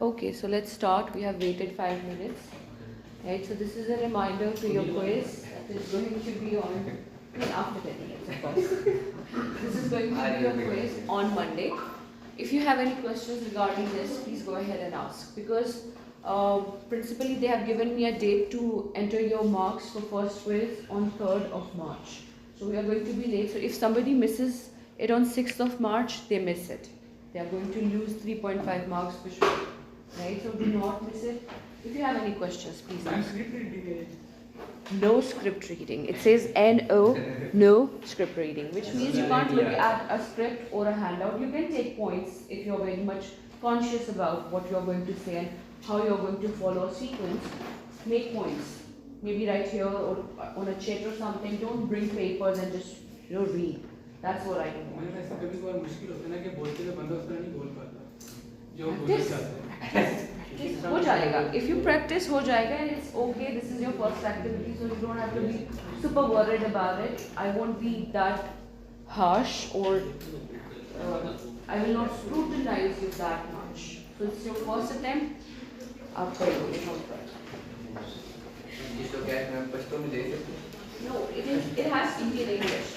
Okay, so let's start. We have waited 5 minutes. Right, so this is a reminder to your quiz that is going to be on, after 10 minutes, of course. This is going to be your quiz on Monday. If you have any questions regarding this, please go ahead and ask. Because principally they have given me a date to enter your marks for first quiz on 3rd of March. So we are going to be late. So if somebody misses it on 6th of March, they miss it. They are going to lose 3.5 marks for sure. Right? So do not miss it. If you have any questions, please ask. No script reading. It says NO, no script reading, which means you can't look at a script or a handout. You can take points if you're very much conscious about what you're going to say and how you're going to follow a sequence. Make points. Maybe right here or on a chat or something. Don't bring papers and just read. That's what I do. हो जाएगा. If you practice, हो जाएगा, and it's okay. This is your first activity, so you don't have to be super worried about it. I won't be that harsh, or I will not scrutinize you that much. So it's your first attempt. आप करोगे, don't try. No, it has to be in English.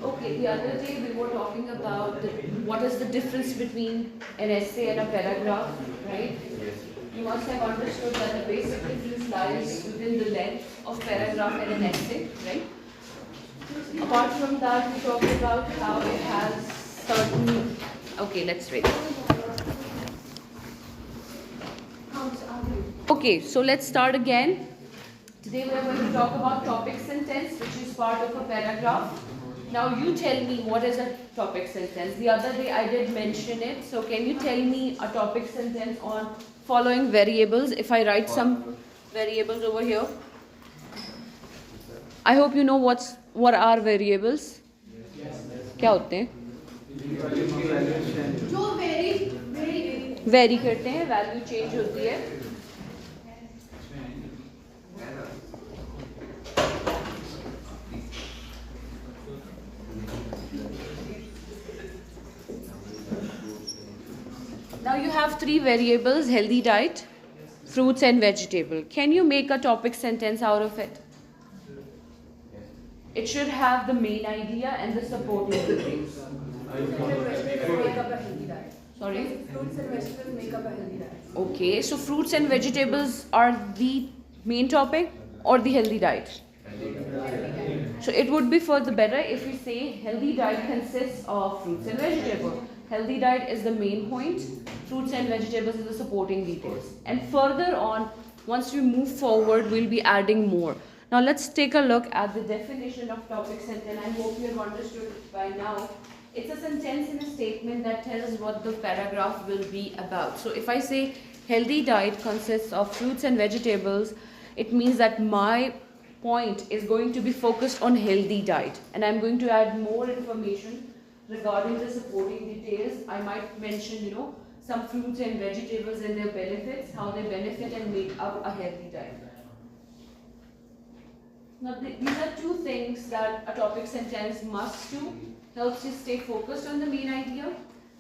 Okay, the other day we were talking about what is the difference between an essay and a paragraph, right? Yes. You must have understood that the basic difference lies within the length of paragraph and an essay, right? Apart from that, we talked about how it has certain... Okay, let's read. Okay, so let's start again. Today we are going to talk about topic sentence, which is part of a paragraph. Now you tell me what is a topic sentence. The other day I did mention it. So can you tell me a topic sentence on following variables? If I write some variables over here. I hope you know what are variables. क्या होते हैं? जो vary करते हैं, value change होती है. Now you have 3 variables: healthy diet, fruits and vegetable. Can you make a topic sentence out of it? It should have the main idea and the supporting details. Sorry? Fruits and vegetables make up a healthy diet. Okay, so fruits and vegetables are the main topic or the healthy diet? So it would be further better if we say healthy diet consists of fruits and vegetables. Healthy diet is the main point, fruits and vegetables is the supporting details. And further on, once we move forward, we'll be adding more. Now let's take a look at the definition of topic sentence. I hope you have understood it by now. It's a sentence in a statement that tells what the paragraph will be about. So if I say healthy diet consists of fruits and vegetables, it means that my point is going to be focused on healthy diet. And I'm going to add more information regarding the supporting details. I might mention, some fruits and vegetables and their benefits, how they benefit and make up a healthy diet. Now, these are 2 things that a topic sentence must do. Helps you stay focused on the main idea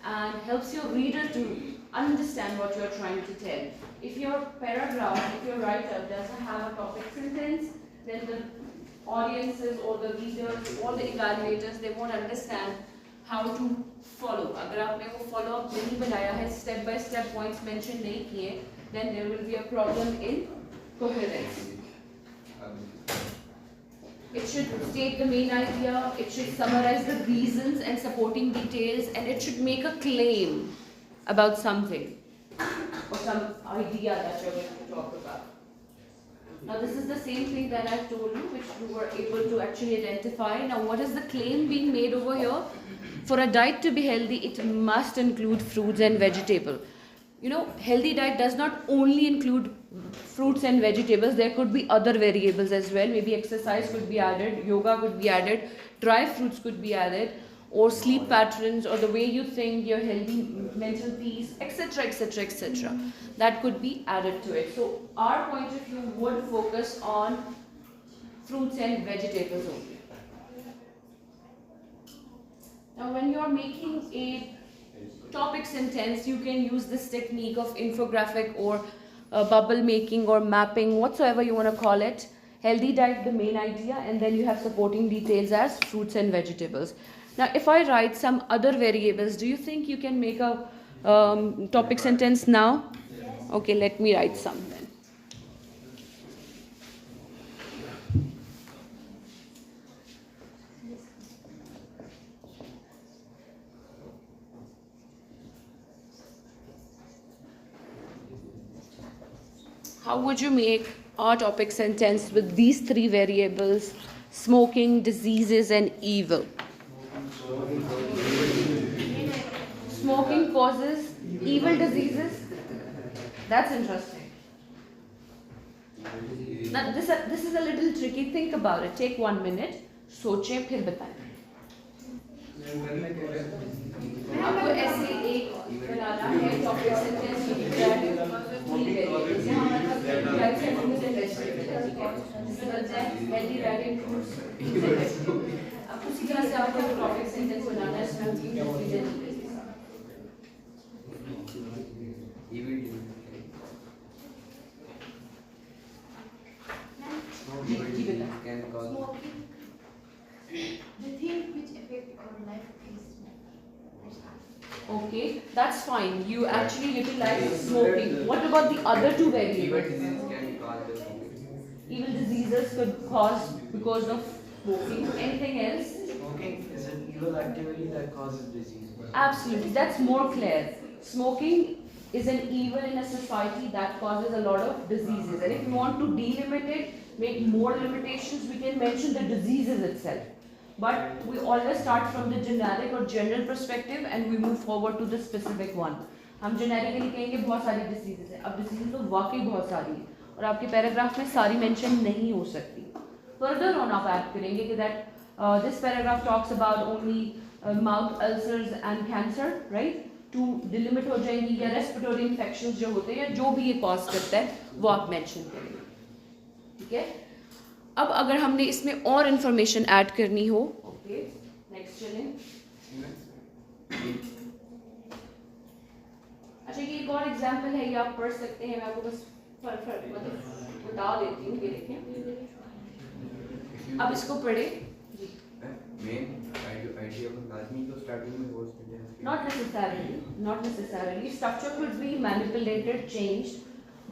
and helps your reader to understand what you're trying to tell. If your paragraph, if your writer doesn't have a topic sentence, then the audiences or the readers or the evaluators, they won't understand how to follow. अगर आपने वो follow up नहीं बनाया है, step by step points mention नहीं किए, then there will be a problem in coherence. It should state the main idea, it should summarize the reasons and supporting details, and it should make a claim about something or some idea that you're going to talk about. Now this is the same thing that I've told you, which you were able to actually identify. Now what is the claim being made over here? For a diet to be healthy, it must include fruits and vegetables. Healthy diet does not only include fruits and vegetables. There could be other variables as well. Maybe exercise could be added, yoga could be added, dry fruits could be added, or sleep patterns, or the way you think, your healthy mental peace, etc., etc., etc. That could be added to it. So our point of view would focus on fruits and vegetables only. Now when you are making a topic sentence, you can use this technique of infographic or bubble making or mapping, whatsoever you want to call it. Healthy diet, the main idea, and then you have supporting details as fruits and vegetables. Now if I write some other variables, do you think you can make a topic sentence now? Yes. Okay, let me write some then. How would you make a topic sentence with these three variables: smoking, diseases, and evil? Smoking causes evil diseases? That's interesting. Now this is a little tricky. Think about it. Take 1 minute. सोचें फिर बताएं. आपको ऐसे एक बनाना है topic sentence की healthy diet fruits. अब उसी तरह से आपको टॉपिक सेंटेंस बनाना है इसमें the thing which affect our life is okay, that's fine. You actually utilize smoking. What about the other two variables? Evil diseases could cause because of smoking. Anything else? Smoking is an evil activity that causes disease. Absolutely, that's more clear. Smoking is an evil in a society that causes a lot of diseases. And if you want to delimit it, make more limitations, we can mention the diseases itself. But we always start from the generic or general perspective and we move forward to the specific one. हम generically कहेंगे बहुत सारी diseases हैं. अब diseases तो वाकई बहुत सारी हैं और आपके पैराग्राफ में सारी mention नहीं हो सकती. Further on आप add करेंगे कि that this paragraph talks about only mouth ulcers and cancer, right? To delimit हो जाएंगी या respiratory infections जो होते हैं या जो भी ये cause करता है वो आप mention करेंगे. ठीक है? अब अगर हमने इसमें और इंफॉर्मेशन ऐड करनी हो, ओके, नेक्स्ट चलें. अच्छा, ये एक और एग्जांपल है, ये आप पढ़ सकते हैं. मैं आपको बस मतलब बता देती हूँ. ये देखें, अब इसको पढ़े. Not necessarily. Structure could be manipulated, changed,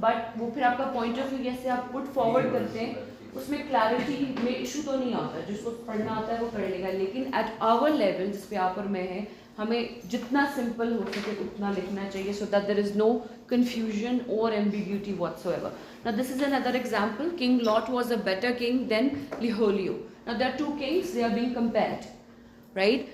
but वो फिर आपका पॉइंट ऑफ व्यू जैसे आप पुट फॉरवर्ड करते हैं उसमें क्लैरिटी में इशू तो नहीं आता. जिसको पढ़ना आता है वो पढ़ लेगा. लेकिन एट आवर लेवल जिस पे आप और मैं हैं, हमें जितना सिंपल हो सके उतना लिखना चाहिए so that there is no confusion or ambiguity whatsoever. Now this is another example. King Lot was a better king than Liholiho. Now there are two kings, they are being compared, right?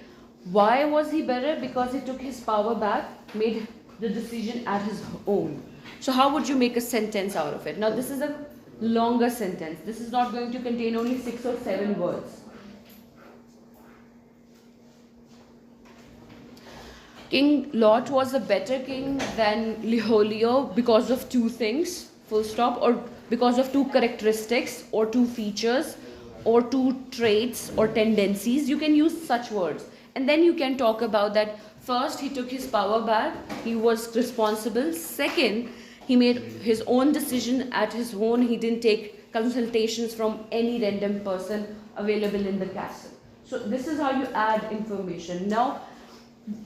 Why was he better? Because he took his power back, made the decision at his own. So how would you make a sentence out of it? Now this is a longer sentence. This is not going to contain only 6 or 7 words. King Lot was a better king than Liholiho because of 2 things, full stop, or because of 2 characteristics or 2 features or 2 traits or tendencies. You can use such words. And then you can talk about that. First, he took his power back. He was responsible. Second, he made his own decision at his own. He didn't take consultations from any random person available in the castle. So this is how you add information. Now,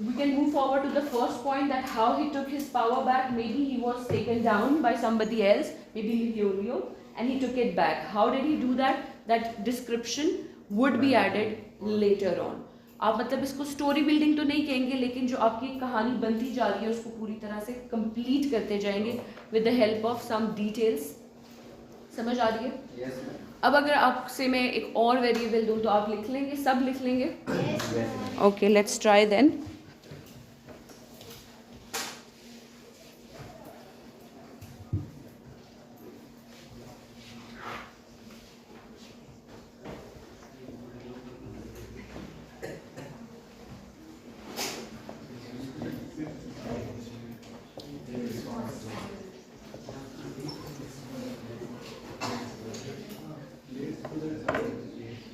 we can move forward to the first point, that how he took his power back. Maybe he was taken down by somebody else, maybe Liholiho, and he took it back. How did he do that? That description would be added later on. आप मतलब इसको story building तो नहीं कहेंगे, लेकिन जो आपकी कहानी बनती जा रही है उसको पूरी तरह से कंप्लीट करते जाएंगे with the help of some details. समझ आ रही है? yes, अब अगर आपसे मैं एक और वेरिएबल दूं तो आप लिख लेंगे, सब लिख लेंगे? Okay, let's try then.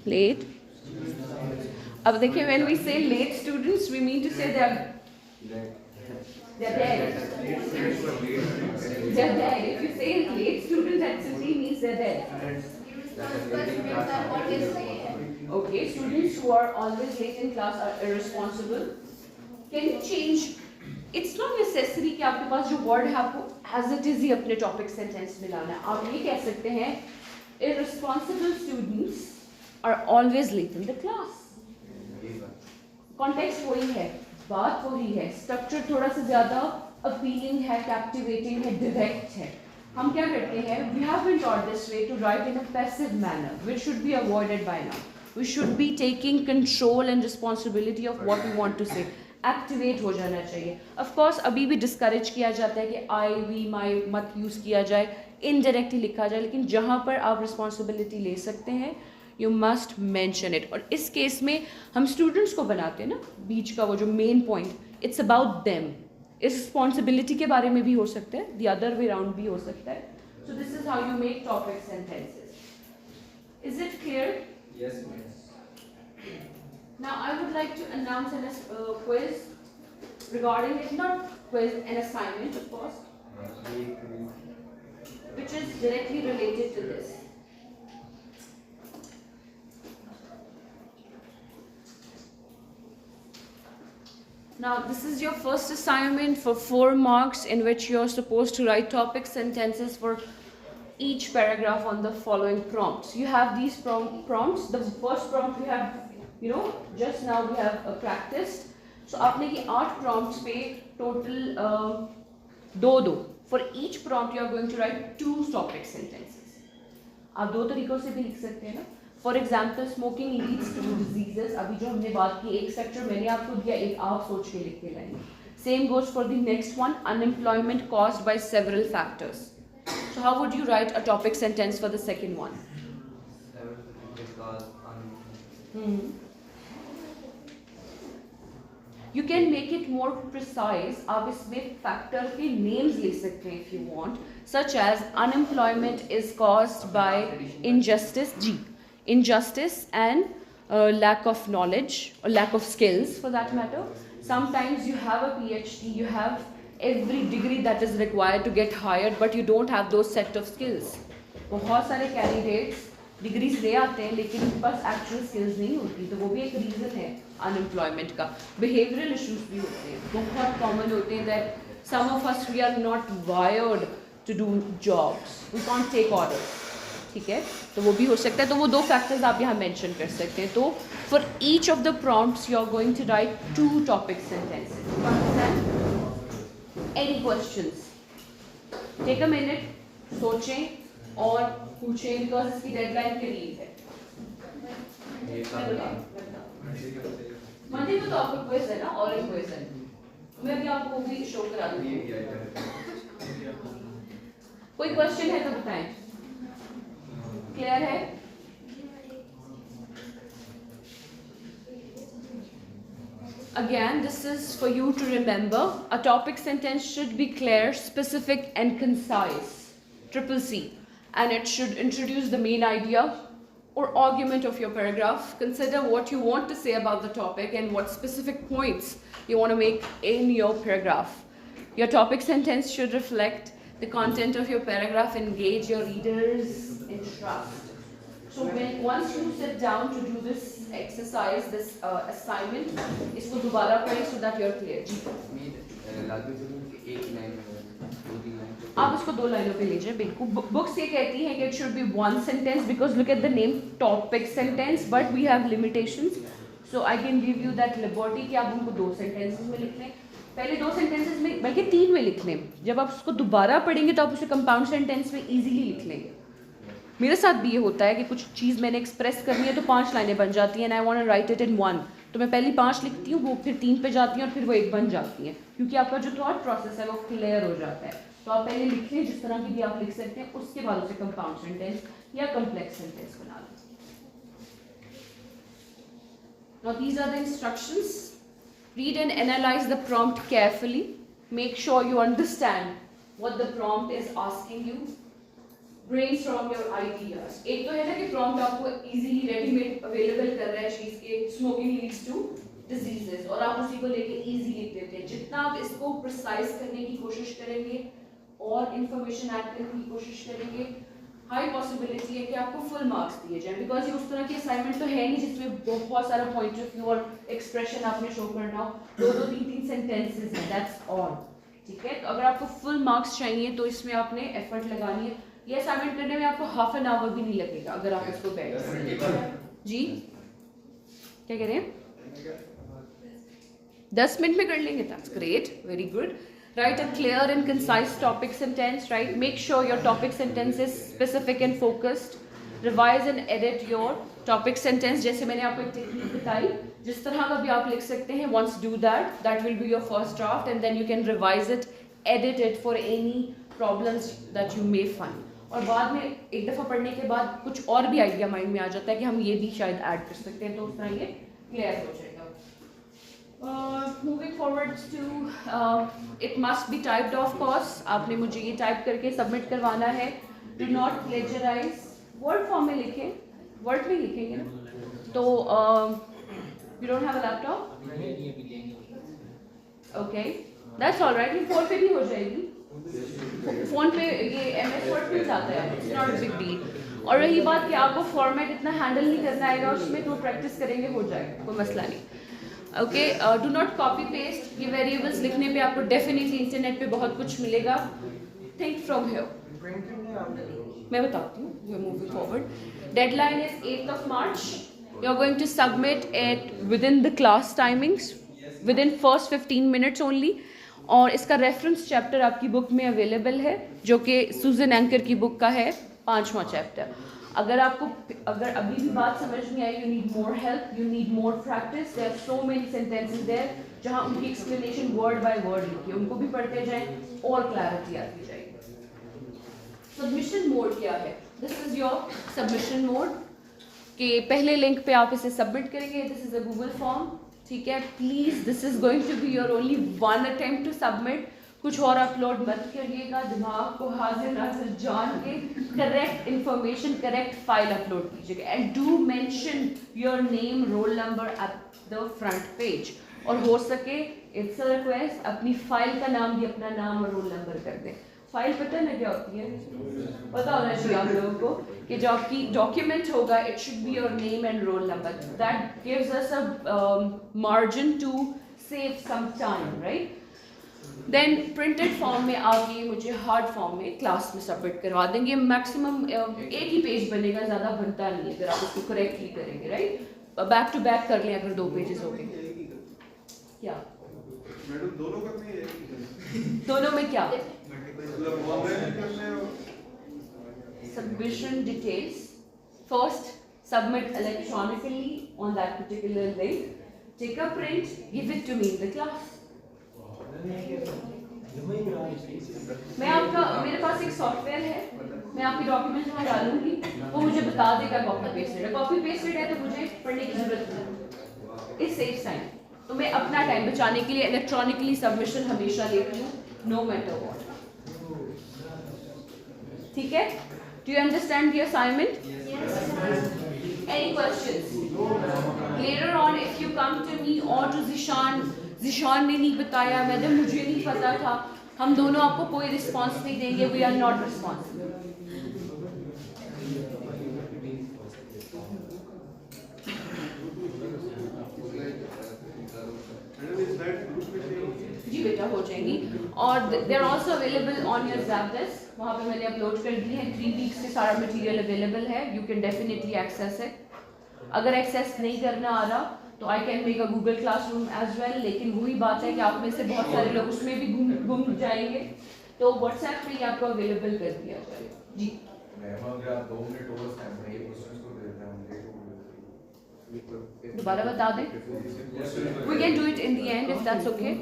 Late. अब देखिए, when we say late student students, we mean to say they're dead. They're dead. If you say late students, that simply means they're dead. Okay, students who are always late in class are irresponsible. Can you change? It's not necessary कि आपके पास जो word है आपको as it is ही अपने topic sentence में लाना है. आप ये कह सकते हैं irresponsible students are always late in the class. Context वही है, बात वही है, structure थोड़ा सा ज़्यादा appealing है, captivating है, direct है. हम क्या करते हैं? We have been taught this way to write in a passive manner, which should be avoided by now. We should be taking control and responsibility of what we want to say. Activate हो जाना चाहिए. Of course, अभी भी discourage किया जाता है कि I, we, my मत use किया जाए, indirectly लिखा जाए, लेकिन जहाँ पर आप responsibility ले सकते हैं, you must mention it. और इस केस में हम students को बनाते हैं ना, बीच का वो जो main point, it's about them. इस responsibility के बारे में भी हो सकता है, the other way round भी हो सकता है. So this is how you make topic sentences. Is it clear? Yes, ma'am. Now I would like to announce a quiz regarding it, not quiz, an assignment of course, which is directly related to this. Now this is your first assignment for 4 marks in which you are supposed to write topic sentences for each paragraph on the following prompts. You have these prompts. The first prompt we have, just now we have practiced. So आपने ये 8 prompts पे total दो. For each prompt you are going to write 2 topic sentences. आप 2 तरीकों से भी लिख सकते हैं ना. For example, smoking leads to diseases. अभी जो हमने बात की, एक sector मैंने आपको दिया, एक आप सोच के लिख के लाएंगे. Same goes for the next one, unemployment caused by several factors. So how would you write a topic sentence for the second one? You can make it more precise. आप इसमें factor के names ले सकते हैं if you want, such as unemployment is caused by injustice and lack of knowledge or lack of skills for that matter. Sometimes you have a PhD, you have every degree that is required to get hired, but you don't have those set of skills. बहुत सारे candidates degrees ले आते हैं लेकिन उनके पास actual skills नहीं होती, तो वो भी एक रीज़न है अनएम्प्लॉयमेंट का. बिहेवियरल इश्यूज भी होते हैं, बहुत कॉमन होते हैं that some of us we are not wired to do jobs, we can't take orders. ठीक है, तो वो भी हो सकता है. तो वो 2 फैक्टर्स आप यहाँ मेंशन कर सकते हैं. तो for each of the prompts you are going to write 2 topic sentences. Any questions? Take a minute, सोचें और पूछें, बिकॉज इसकी डेडलाइन करीब है. मंडे को तो आपको क्विज है ना, और एक क्विज है. मैं भी आपको वो भी शो करा दूंगी. कोई क्वेश्चन है तो बताएं. क्लियर है? Again, this is for you to remember. A topic sentence should be clear, specific and concise. C. And it should introduce the main idea or argument of your paragraph. Consider what you want to say about the topic and what specific points you want to make in your paragraph. Your topic sentence should reflect the content of your paragraph, engage your readers' interest. So once you sit down to do this exercise, this assignment, इसको दोबारा पढ़ें so that you're clear. आप इसको 2 लाइनों पे लीजिए. बिल्कुल books ये कहती हैं कि it should be 1 sentence because look at the name topic sentence, but we have limitations. So I can give you that liberty कि आप उनको 2 सेंटेंसेस में लिख लें. पहले 2 सेंटेंसेस में, बल्कि 3 में लिख लें. जब आप उसको दोबारा पढ़ेंगे तो आप उसे कंपाउंड सेंटेंस में ईजिली लिख लेंगे. मेरे साथ भी ये होता है कि कुछ चीज़ मैंने एक्सप्रेस करनी है तो 5 लाइनें बन जाती हैं. And I want to write it in 1, तो मैं पहली 5 लिखती हूँ, वो फिर 3 पे जाती हैं और फिर वो 1 बन जाती हैं, क्योंकि आपका जो थॉट प्रोसेस है वो क्लियर हो जाता है. तो आप पहले लिख लें जिस तरह की भी आप लिख सकते हैं, उसके बाद उसे कंपाउंड सेंटेंस या कॉम्प्लेक्स सेंटेंस बना लें. Now these are the instructions. Read and analyze the prompt carefully. Make sure you understand what the prompt is asking you. Brainstorm your ideas. एक तो है ना कि prompt आपको easily ready-made available कर रहा है चीज़ के, smoking leads to डिजीजेस और आप उसी को लेके इजी लिख देते हैं। जितना आप इसको प्रिसाइज करने की कोशिश करेंगे और इंफॉर्मेशन ऐड करने की कोशिश करेंगे, हाई पॉसिबिलिटी है कि आपको फुल मार्क्स दिए जाएं, बिकॉज ये उस तरह की असाइनमेंट तो है नहीं जिसमें बहुत सारा पॉइंट ऑफ व्यू और एक्सप्रेशन आपने शो करना हो। 2-3 सेंटेंसेस हैं, दैट्स ऑल। ठीक है, तो अगर आपको फुल मार्क्स चाहिए तो इसमें आपने एफर्ट लगानी है। ये असाइनमेंट करने में आपको हाफ एन आवर भी नहीं लगेगा अगर आप इसको बैठ जी क्या कह रहे हैं, 10 मिनट में कर लेंगे, that's great, very good. Write a clear and concise topic sentence, right? Make sure your topic sentence is specific and focused. Revise and edit your topic sentence. जैसे मैंने आपको एक टेक्निक बताई, जिस तरह का भी आप लिख सकते हैं, once do that, that will be your first draft and then you can revise it, edit it for any problems that you may find. और बाद में एक दफ़ा पढ़ने के बाद कुछ और भी आइडिया माइंड में आ जाता है कि हम ये भी शायद ऐड कर सकते हैं, तो उस तरह ये क्लियर हो जाएगा। Moving forward to it must be typed of course, आपने मुझे ये टाइप करके सबमिट करवाना है। Do not plagiarize, word form में लिखें, वर्ड में लिखेंगे ना, तो you don't have a laptop? Okay, that's all right, ये फ़ोन पे भी हो जाएगी, फ़ोन पे ये MS Word पे जाता है, it's not a big deal। और रही बात कि आपको फॉर्मेट इतना हैंडल नहीं करना आएगा उसमें, तो प्रैक्टिस करेंगे हो जाएगा, कोई मसला नहीं। Okay, do not copy paste, ये वेरिएबल्स लिखने पे आपको डेफिनेटली इंटरनेट पे बहुत कुछ मिलेगा। थिंक फ्रॉम हियर, मैं बताती हूँ, we are moving forward. Deadline is 8th March, you are going to submit it within the class timings, within first 15 minutes only. और इसका रेफरेंस चैप्टर आपकी बुक में अवेलेबल है, जो कि सूजन एंकर की बुक का है 5वां चैप्टर। अगर अभी भी बात समझ नहीं आई, you need more help, you need more practice, there are so many sentences there जहां उनकी एक्सप्लेनेशन वर्ड बाय वर्ड लिखी है, उनको भी पढ़ते जाएं और क्लैरिटी आती जाएगी। सबमिशन मोड क्या है? This is your submission mode के पहले लिंक पे आप इसे सबमिट करेंगे। This is a Google form, ठीक है। Please this is going to be your only one attempt to submit, कुछ और अपलोड मत करिएगा, दिमाग को हाजिर नाजिर जान के correct information, correct file upload कीजिएगा। And do mention your name, roll number at the front page, और हो सके इट्स अ रिक्वेस्ट अपनी फाइल का नाम भी अपना नाम और रोल नंबर कर दें। फाइल पता ना क्या होती है, पता होना चाहिए आप लोगों को कि जो आपकी डॉक्यूमेंट होगा it should be your name and roll number, that gives us a margin to save some time, right. Then printed form में आगे मुझे हार्ड फॉर्म में क्लास में सबमिट करवा देंगे। मैक्सिमम एक ही पेज बनेगा, ज़्यादा बनता नहीं है अगर आप उसको करेक्टली करेंगे, राइट। बैक टू बैक कर लें अगर 2 पेजेस हो गए। क्या मैडम दोनों करने हैं? दोनों में क्या? मतलब ऑनलाइन करने हैं? Submission details. First, submit electronically on that particular link. Take a print, give it to me in the class. मैं आपका, मेरे पास एक सॉफ्टवेयर है, मैं आपकी डॉक्यूमेंट वहाँ डालूंगी, वो मुझे बता देगा कॉपी पेस्टेड है। कॉपी पेस्टेड है तो मुझे पढ़ने की जरूरत नहीं, इट सेव्स टाइम। तो मैं अपना टाइम बचाने के लिए इलेक्ट्रॉनिकली सबमिशन हमेशा लेती हूँ, नो मैटर व्हाट। ठीक है, do you understand the assignment? Any questions? Later on, if you come to me or to Zishan ने नहीं बताया, मैडम मुझे नहीं पता था, हम दोनों आपको कोई रिस्पॉन्स नहीं देंगे, we are not responsible. जी बेटा हो जाएंगी, और they are also available on your Zapdesk, वहाँ पे मैंने अपलोड कर दी है। 3 weeks से सारा मटेरियल अवेलेबल है, you can definitely access it. अगर एक्सेस नहीं करना आ रहा तो I can make a Google classroom as well, लेकिन वही बात है कि आप में से बहुत सारे लोग उसमें भी गुम जाएंगे, तो व्हाट्सएप पे ही आपको अवेलेबल कर दिया जाएगा। जी दोबारा बता दें, we can do it in the end if that's okay,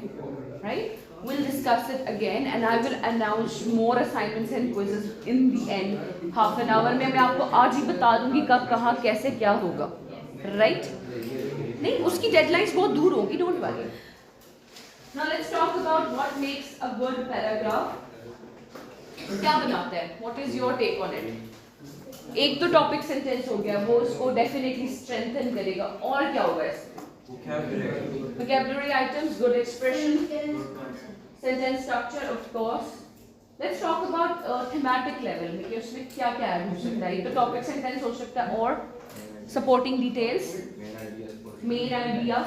right. We'll discuss it again and I will announce more assignments and quizzes in the end, half an hour में मैं आपको आज ही बता दूंगी कब कहाँ कैसे क्या होगा, right? नहीं, उसकी deadlines बहुत दूर होगी, don't worry. Now let's talk about what makes a good paragraph. क्या बनाता है? What is your take on it? एक तो topic sentence हो गया, वो उसको definitely strengthen करेगा, और क्या होगा इसमें? Vocabulary items, good expression, sentence structure, of course. Let's talk about thematic level में कि उसमें क्या क्या ऐड हो सकता है. तो topic sentence हो सकता है और supporting details, main idea.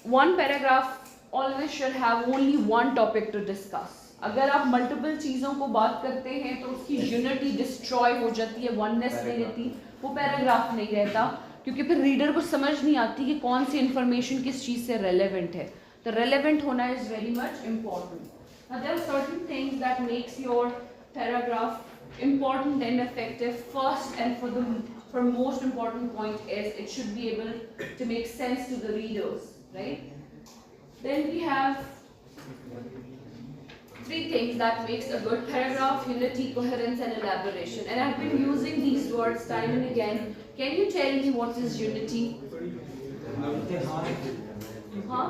One paragraph always should have only one topic to discuss. अगर आप multiple चीज़ों को बात करते हैं तो उसकी unity destroy हो जाती है, oneness नहीं रहती, वो paragraph नहीं रहता, क्योंकि फिर reader को समझ नहीं आती कि कौन सी information किस चीज़ से relevant है. तो relevant होना is very much important. Now there are certain things that makes your paragraph important and effective. First and for most important point is it should be able to make sense to the readers, right? Then we have three things that makes a good paragraph: unity, coherence, and elaboration. And I've been using these words time and again. Can you tell me what is unity? हाँ?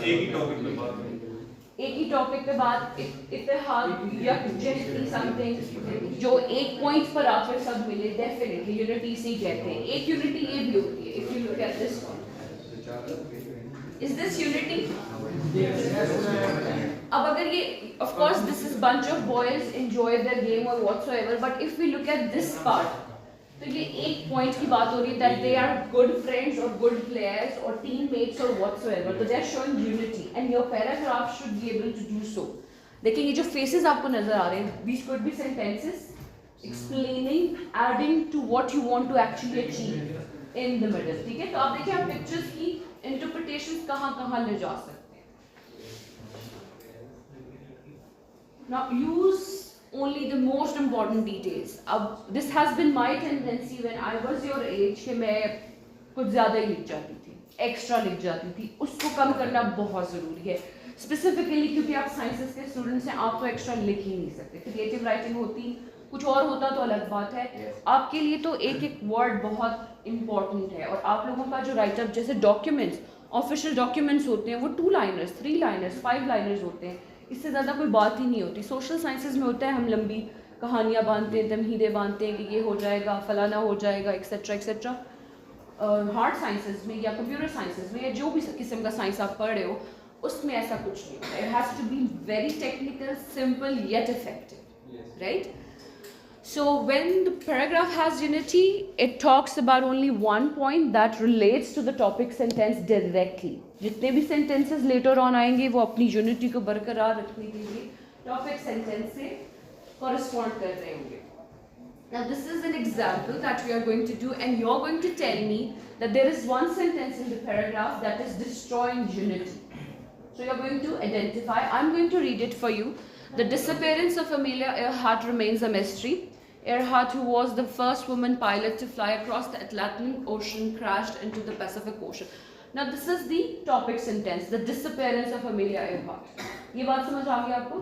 एक ही topic पे बात करें. एक ही topic पे बात, इत्तेहाद या just something जो एक पॉइंट पर आकर सब मिले, डेफिनेटली यूनिटी से कहते हैं. एक यूनिटी ये भी होती है. If you look at this one, is this unity? अब अगर ये, of course this is bunch of boys enjoy their game और whatsoever, but if we look at this part, तो ये एक पॉइंट की बात हो रही है that they are good friends और गुड प्लेयर्स और टीममेट्स और व्हाटसोएवर. तो they are showing unity and your paragraph should be able to do सो. देखिए ये जो फेसेस आपको नजर आ रहे हैं, these could be sentences explaining, adding to what you want to actually achieve in the middle. ठीक है, तो आप देखिए आप पिक्चर्स की इंटरप्रिटेशंस कहाँ ले जा सकते हैं. Now use only the most important details. अब this has been my tendency when I was your age कि मैं कुछ ज़्यादा ही लिख जाती थी, एक्स्ट्रा लिख जाती थी. उसको कम करना बहुत ज़रूरी है, स्पेसिफिकली क्योंकि आप साइंसेस के स्टूडेंट्स हैं, आप तो एक्स्ट्रा लिख ही नहीं सकते. क्रिएटिव राइटिंग होती, कुछ और होता तो अलग बात है. आपके लिए तो एक एक वर्ड बहुत इंपॉर्टेंट है. और आप लोगों का जो राइटअप, जैसे डॉक्यूमेंट्स, ऑफिशियल डॉक्यूमेंट्स होते हैं, वो 2 लाइनर्स, 3 लाइनर्स, 5 लाइनर्स होते हैं. इससे ज़्यादा कोई बात ही नहीं होती. सोशल साइंसेज में होता है हम लंबी कहानियाँ बांधते हैं, तमहीदें बांधते हैं कि ये हो जाएगा, फलाना हो जाएगा, एक्सेट्रा एक्सेट्रा. हार्ड साइंसेज में या कंप्यूटर साइंसेज में या जो भी किस्म का साइंस आप पढ़ रहे हो, उसमें ऐसा कुछ नहीं होता. It has to be very technical, simple yet effective, right? So when the paragraph has unity, it talks about only one point that relates to the topic sentence directly. जितने भी sentences later on आएंगे वो अपनी unity को बरकरार रखने के लिए topic sentence से correspond कर रहे होंगे. Now this is an example that we are going to do, and you're going to tell me that there is one sentence in the paragraph that is destroying unity. So you're going to identify. I'm going to read it for you. The disappearance of Amelia Earhart remains a mystery. Earhart, who was the first woman pilot to fly across the Atlantic Ocean, crashed into the Pacific Ocean. Now this is the topic sentence, the disappearance of Amelia Earhart. ये बात समझ आ गई आपको?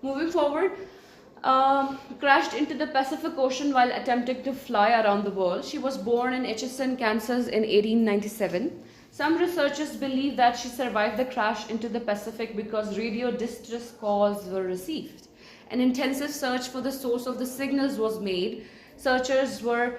Moving forward, crashed into the Pacific Ocean while attempting to fly around the world. She was born in Atchison, Kansas in 1897. Some researchers believe that she survived the crash into the Pacific because radio distress calls were received. An intensive search for the source of the signals was made. Searchers were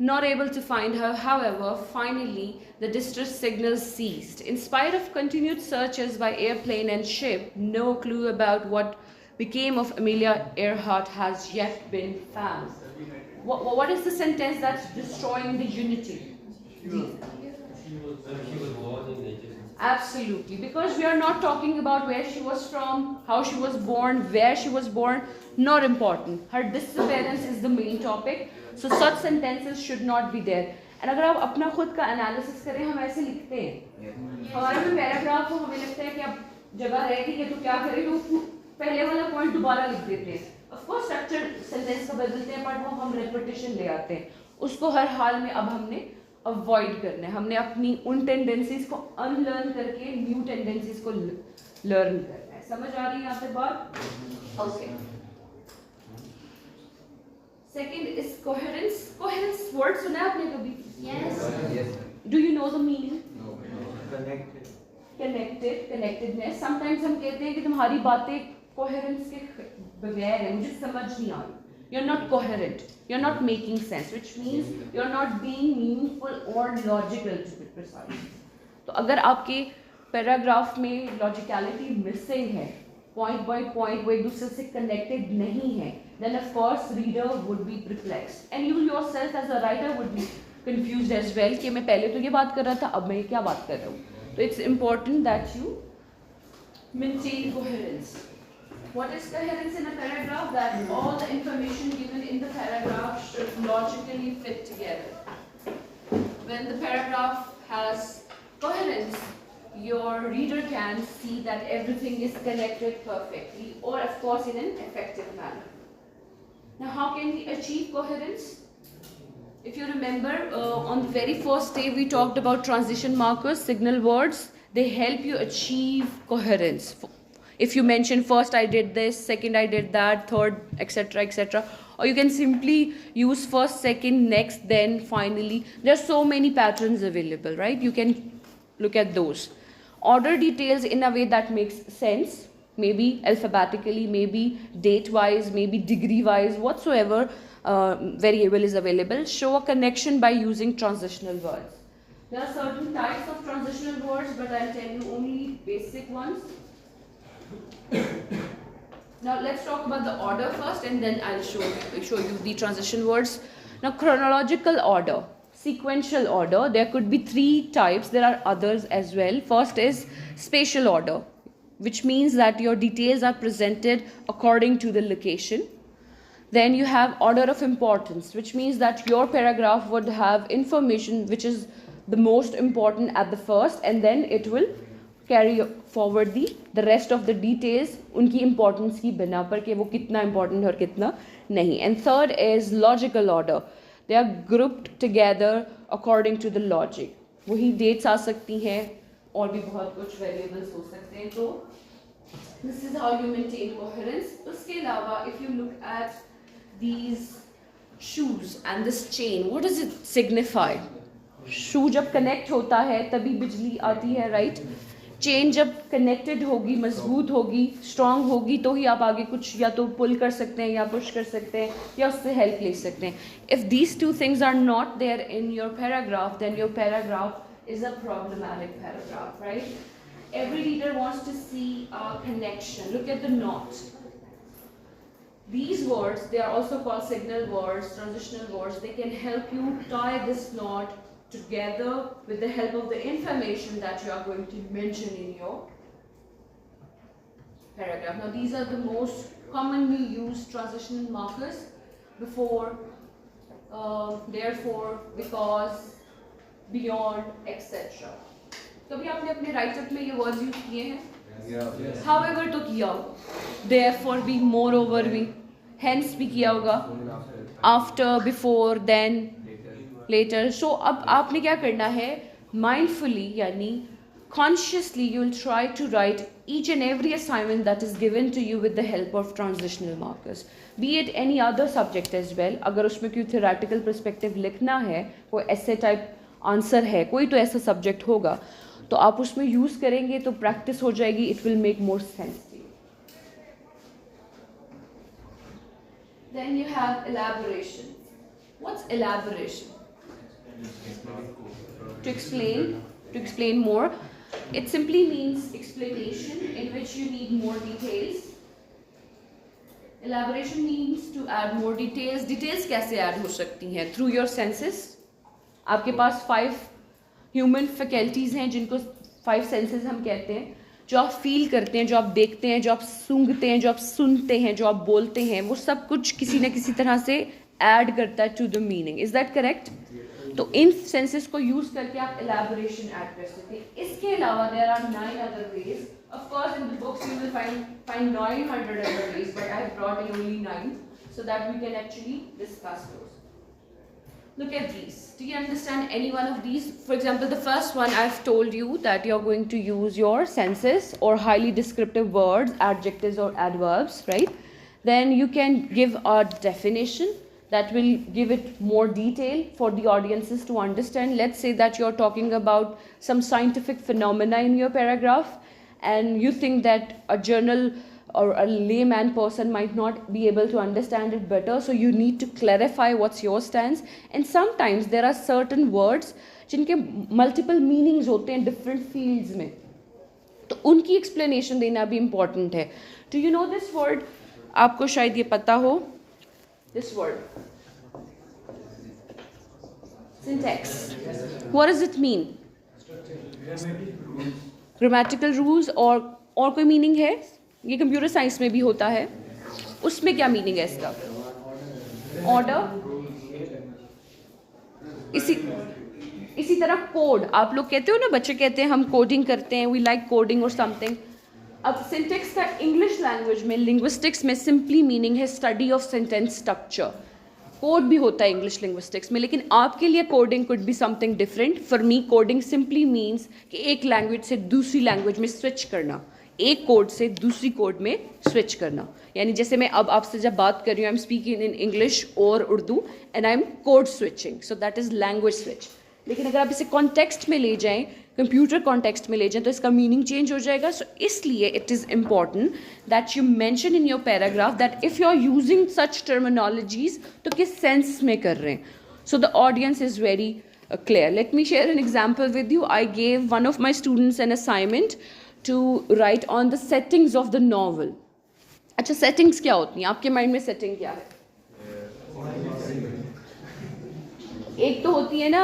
not able to find her. However, finally, the distress signals ceased. In spite of continued searches by airplane and ship, no clue about what became of Amelia Earhart has yet been found. What is the sentence that's destroying the unity? She was born in Atchison. Absolutely, because we are not talking about where she was from, how she was born, where she was born. Not important. Her disappearance is the main topic. So such sentences should not be there. And अगर आप अपना खुद का analysis करें, हम ऐसे लिखते हैं. हमारे में पैराग्राफ हो, हमें लगता है कि अब जगह रह गई है तो क्या करें, तो पहले वाला पॉइंट दोबारा लिख देते हैं. ऑफ कोर्स स्ट्रक्चर सेंटेंस का बदलते हैं, बट वो हम रेपिटेशन ले आते हैं. उसको हर हाल में अब हमने अवॉइड करना है. हमने अपनी उन टेंडेंसीज को अनलर्न करके न्यू टेंडेंसीज को लर्न करना है. समझ आ रही है यहाँ पे बात? Okay. Second is coherence. Coherence word सुना है आपने कभी? Yes. Do you know the meaning? Connected. Connected, connectedness. Sometimes हम कहते हैं कि तुम्हारी बातें कोहेरेंस के बगैर है, मुझे समझ नहीं आ रही. You're not coherent. You're not making sense, which means you're not being meaningful or logical, to be precise. तो अगर आपके पैराग्राफ में लॉजिकलिटी मिसिंग है, पॉइंट बाय पॉइंट वो एक दूसरे से कनेक्टेड नहीं है, then of course reader would be perplexed and you yourself as a writer would be confused as well कि मैं पहले तो ये बात कर रहा था, अब मैं क्या बात कर रहा हूँ. तो it's important that you maintain coherence. What is coherence in a paragraph? That all the information given in the paragraph should logically fit together. When the paragraph has coherence, your reader can see that everything is connected perfectly, or of course in an effective manner. Now how can we achieve coherence? If you remember, on the very first day we talked about transition markers, signal words. They help you achieve coherence. If you mention first I did this, second I did that, third, etc., etc., or you can simply use first, second, next, then, finally. There are so many patterns available, right? You can look at those. Order details in a way that makes sense, maybe alphabetically, maybe date-wise, maybe degree-wise, whatsoever variable is available. Show a connection by using transitional words. There are certain types of transitional words, but I'll tell you only basic ones. Now let's talk about the order first, and then I'll show you the transition words. Now chronological order, sequential order, there could be 3 types. There are others as well. First is spatial order, which means that your details are presented according to the location. Then you have order of importance, which means that your paragraph would have information which is the most important at the first, and then it will carry forward the rest of the details उनकी importance की बिना पर कि वो कितना important है और कितना नहीं. And third is logical order. They are grouped together according to the logic. वही dates आ सकती हैं और भी बहुत कुछ variables हो सकते हैं. तो this is how you maintain coherence. उसके अलावा if you look at these shoes and this chain, what does it signify? शू जब कनेक्ट होता है तभी बिजली आती है, राइट? चेन जब कनेक्टेड होगी, मजबूत होगी, स्ट्रांग होगी, तो ही आप आगे कुछ या तो पुल कर सकते हैं या पुश कर सकते हैं या उससे हेल्प ले सकते हैं. If these 2 things are not there in your paragraph, then your paragraph is a problematic paragraph, right? Every reader wants to see a connection. Look at the not. These words, they are also called signal words, transitional words. They can help you tie this knot together with the help of the information that you are going to mention in your paragraph. Now these are the most commonly used transition markers: before, therefore, because, beyond, etc. कभी आपने अपने write up में ये words use किए हैं? However तो किया होगा. Therefore भी, moreover भी, hence भी किया होगा, after, before, then, later. So अब आपने क्या करना है? Mindfully, यानी consciously, you will try to write each and every assignment that is given to you with the help of transitional markers. Be it any other subject as well. अगर उसमें कोई theoretical perspective लिखना है, कोई essay type answer है, कोई तो ऐसा subject होगा, तो आप उसमें यूज़ करेंगे तो प्रैक्टिस हो जाएगी. It will make more sense to you. Then you have elaboration. What's elaboration? To explain more. It simply means explanation in which you need more details. Elaboration means to add more details. Details कैसे add हो सकती हैं? Through your senses. आपके पास 5 human faculties हैं जिनको 5 senses हम कहते हैं, जो आप फील करते हैं, जो आप देखते हैं, जो आप सूंघते हैं, जो आप सुनते हैं, जो आप बोलते हैं, वो सब कुछ किसी न किसी तरह से ऐड करता है to the meaning. Is that correct? तो इन सेंसेस को यूज़ करके आप एलैबोरेशन ऐड कर सकते हैं. इसके अलावा there are 9 other ways. Of course in the books you will find 900 other ways, but I have brought in only 9 so that we can actually discuss those. Look at these. Do you understand any one of these? For example, the first one, I've told you that you're going to use your senses or highly descriptive words, adjectives or adverbs, right? Then you can give a definition that will give it more detail for the audiences to understand. Let's say that you're talking about some scientific phenomena in your paragraph and you think that a journal or a layman person might not be able to understand it better, so you need to clarify what's your stance. And sometimes there are certain words जिनके multiple meanings होते हैं different fields में, तो उनकी explanation देना भी important है. Do you know this word? आपको शायद ये पता हो, this word syntax. What does it mean? Grammatical rules. और कोई मीनिंग है? ये कंप्यूटर साइंस में भी होता है. उसमें क्या मीनिंग है इसका? ऑर्डर. इसी तरह कोड. आप लोग कहते हो ना, बच्चे कहते हैं हम कोडिंग करते हैं, वी लाइक कोडिंग और समथिंग. अब सिंटेक्स का इंग्लिश लैंग्वेज में, लिंग्विस्टिक्स में सिंपली मीनिंग है study of sentence structure. Code भी होता है इंग्लिश लिंग्विस्टिक्स में, लेकिन आपके लिए coding could be something different. For me coding simply means कि एक लैंग्वेज से दूसरी लैंग्वेज में स्विच करना, एक कोड से दूसरी कोड में स्विच करना. यानी जैसे मैं अब आपसे जब बात कर रही हूँ, I am speaking in English और Urdu and I am code switching, so that is language switch. लेकिन अगर आप इसे कॉन्टेक्स्ट में ले जाएं, कंप्यूटर कॉन्टेक्स्ट में ले जाएं, तो इसका मीनिंग चेंज हो जाएगा. सो इसलिए it is important that you mention in your paragraph that if you are using such terminologies तो किस सेंस में कर रहे हैं. So the audience is very clear. Let me share an example with you. I gave one of my students an assignment to write on the settings of the novel. अच्छा, settings क्या होती हैं? आपके mind में setting क्या है? एक तो होती है ना,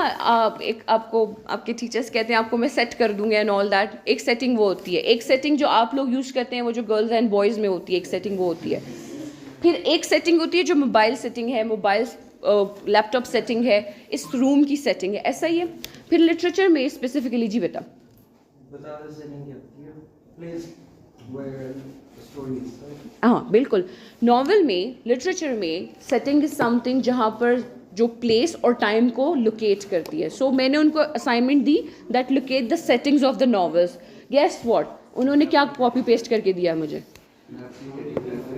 एक आपको आपके टीचर्स कहते हैं आपको मैं सेट कर दूंगा एंड ऑल दैट. एक सेटिंग वो होती है. एक सेटिंग जो आप लोग यूज़ करते हैं वो जो गर्ल्स एंड बॉयज़ में होती है, एक सेटिंग वो होती है. फिर एक सेटिंग होती है जो मोबाइल सेटिंग है, मोबाइल लैपटॉप सेटिंग है, इस रूम की सेटिंग है, ऐसा ही है. फिर लिटरेचर में स्पेसिफिकली जी बता हाँ बिल्कुल. नॉवल में, लिटरेचर में सेटिंग इज समथिंग जहाँ पर जो प्लेस और टाइम को लोकेट करती है. सो मैंने उनको असाइनमेंट दी that locate the settings of the novels. Guess what, उन्होंने क्या कॉपी पेस्ट करके दिया मुझे?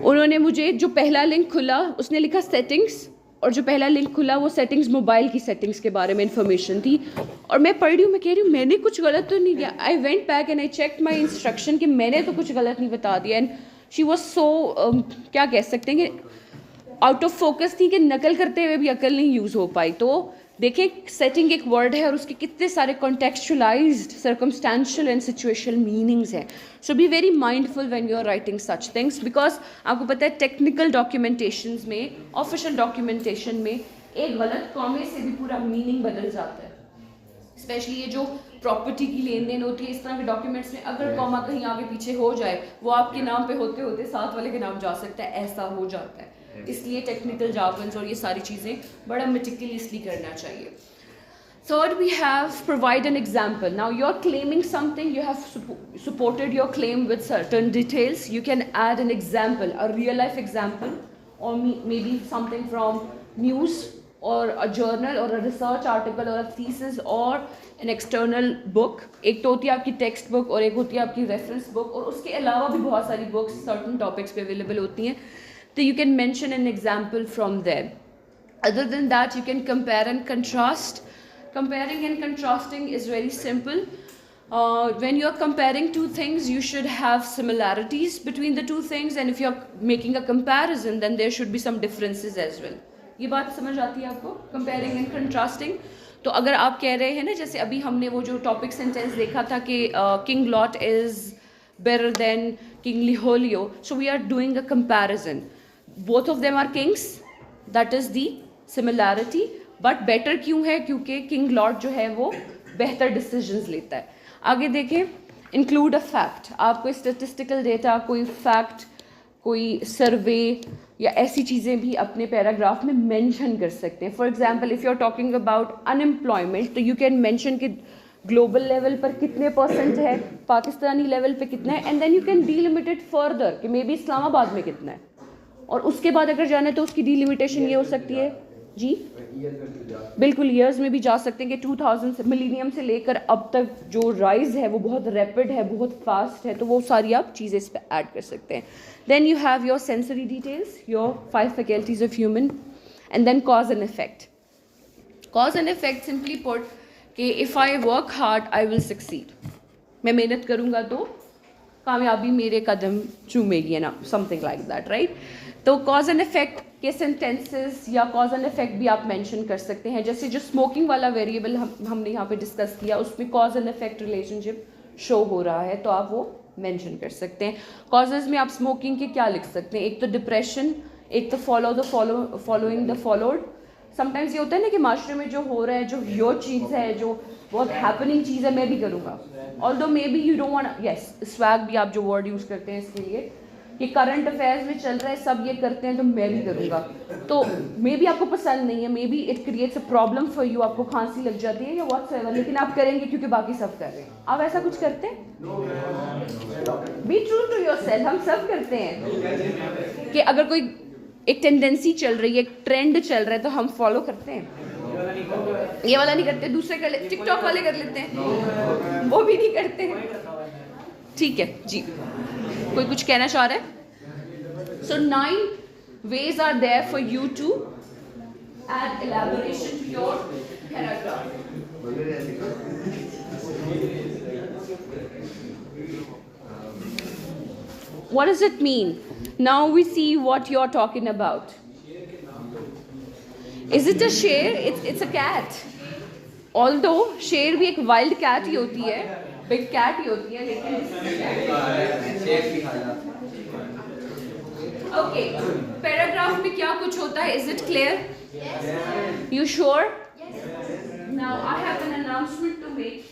उन्होंने मुझे जो पहला लिंक खुला उसने लिखा सेटिंग्स, और जो पहला लिंक खुला वो सेटिंग्स, मोबाइल की सेटिंग्स के बारे में इन्फॉर्मेशन थी. और मैं पढ़ रही हूँ, मैं कह रही हूँ मैंने कुछ गलत तो नहीं किया. I went back and I check my instruction कि मैंने तो कुछ गलत नहीं बता दिया. एंड शी वॉज सो, क्या कह सकते हैं कि आउट ऑफ फोकस थी कि नकल करते हुए भी अकल नहीं यूज़ हो पाई. तो देखें, सेटिंग एक वर्ड है और उसके कितने सारे contextualized, circumstantial and situational meanings हैं. So be very mindful when you are writing such things, because आपको पता है टेक्निकल डॉक्यूमेंटेशंस में, ऑफिशियल डॉक्यूमेंटेशन में एक गलत कॉमे से भी पूरा मीनिंग बदल जाता है. स्पेशली ये जो प्रॉपर्टी की लेन देन होती है, इस तरह के डॉक्यूमेंट्स में अगर कॉमा कहीं आगे पीछे हो जाए, वो आपके नाम पे होते होते साथ वाले के नाम जा सकता है, ऐसा हो जाता है. इसलिए टेक्निकल जार्गन्स और ये सारी चीज़ें बड़ा मेटिकुलसली करना चाहिए. Third, we have provide an example. Now you're claiming something, you have supported your claim with certain details. You can add an example, a real life example, or maybe something from news or a journal or a research article or a thesis or an external book. एक तो होती है आपकी text book और एक होती है आपकी रेफरेंस बुक, और उसके अलावा भी बहुत सारी बुक्स सर्टन टॉपिक्स पे अवेलेबल होती हैं. So you can mention an example from there. Other than that, you can compare and contrast. Comparing and contrasting is very simple. When you're comparing two things, you should have similarities between the two things, and if you're making a comparison, then there should be some differences as well. ये बात समझ आती है आपको? Comparing and contrasting. तो अगर आप कह रहे हैं ना, जैसे अभी हमने वो जो टॉपिक सेंटेंस देखा था कि King Lot is better than King Leholio, so we are doing a comparison. Both of them are kings, that is the similarity, but better क्यों है? क्योंकि King Lot जो है वो बेहतर decisions लेता है. आगे देखें, include a fact. आप कोई statistical data, कोई fact, कोई survey या ऐसी चीज़ें भी अपने पैराग्राफ में mention कर सकते हैं. For example, if you are talking about unemployment, तो you can mention कि ग्लोबल लेवल पर कितने % है, पाकिस्तानी लेवल पे कितना है, and then you can delimit it further कि मे बी इस्लामाबाद में कितना है. और उसके बाद अगर जाना है तो उसकी डीलिमिटेशन ये हो सकती है जी, बिल्कुल ईयर्स में भी जा सकते हैं कि 2000 से, मिलीनियम से लेकर अब तक जो राइज है वो बहुत रैपिड है, बहुत फास्ट है, तो वो सारी आप चीज़ें इस पर ऐड कर सकते हैं. Then you have your sensory details, your 5 faculties of human, and then cause and effect. Cause and effect simply put कि if I work hard I will succeed. मैं मेहनत करूँगा तो कामयाबी मेरे कदम चूमेगी ना, समथिंग लाइक दैट, राइट। तो कॉज एंड इफेक्ट के सेंटेंसेस या कॉज एंड इफेक्ट भी आप मेंशन कर सकते हैं। जैसे जो स्मोकिंग वाला वेरिएबल हमने यहाँ पे डिस्कस किया, उसमें cause and effect relationship show हो रहा है, तो आप वो मेंशन कर सकते हैं। कॉजेज़ में आप स्मोकिंग के क्या लिख सकते हैं? एक तो डिप्रेशन, एक तो फॉलोइंग द फॉलोड। समटाइम्स ये होता है ना कि माशरे में जो हो रहा है, जो यो चीज़ है, जो बहुत हैपनिंग चीज़ है, मैं भी करूँगा। Although may be you don't want, yes swag भी आप जो वर्ड यूज़ करते हैं इसके लिए, कि करंट अफेयर्स में चल रहा है, सब ये करते हैं तो मैं भी करूँगा। तो मे बी आपको पसंद नहीं है, may be it creates a problem for you, आपको खांसी लग जाती है या व्हाटसएवर, लेकिन आप करेंगे क्योंकि बाकी सब कर रहे हैं। आप ऐसा कुछ करते हैं? Be true to yourself. हम सब करते हैं कि अगर कोई एक टेंडेंसी चल रही है, एक ट्रेंड चल रहा है, तो हम फॉलो करते हैं। ये वाला नहीं करते, दूसरे कर लेते, टिकटॉक वाले कर लेते हैं, वो भी नहीं करते हैं। ठीक है जी, कोई कुछ कहना चाह रहा है? सो 9 ways are there for you to add elaboration to your paragraph. What does it mean? Now we see what you're talking about. Is it a शेर? It's a cat. Although शेर भी एक wild cat ही होती है, big cat ही होती है, लेकिन okay, paragraph में क्या कुछ होता है? Is it clear? Yes. You sure? Yes. Now I have an announcement to make.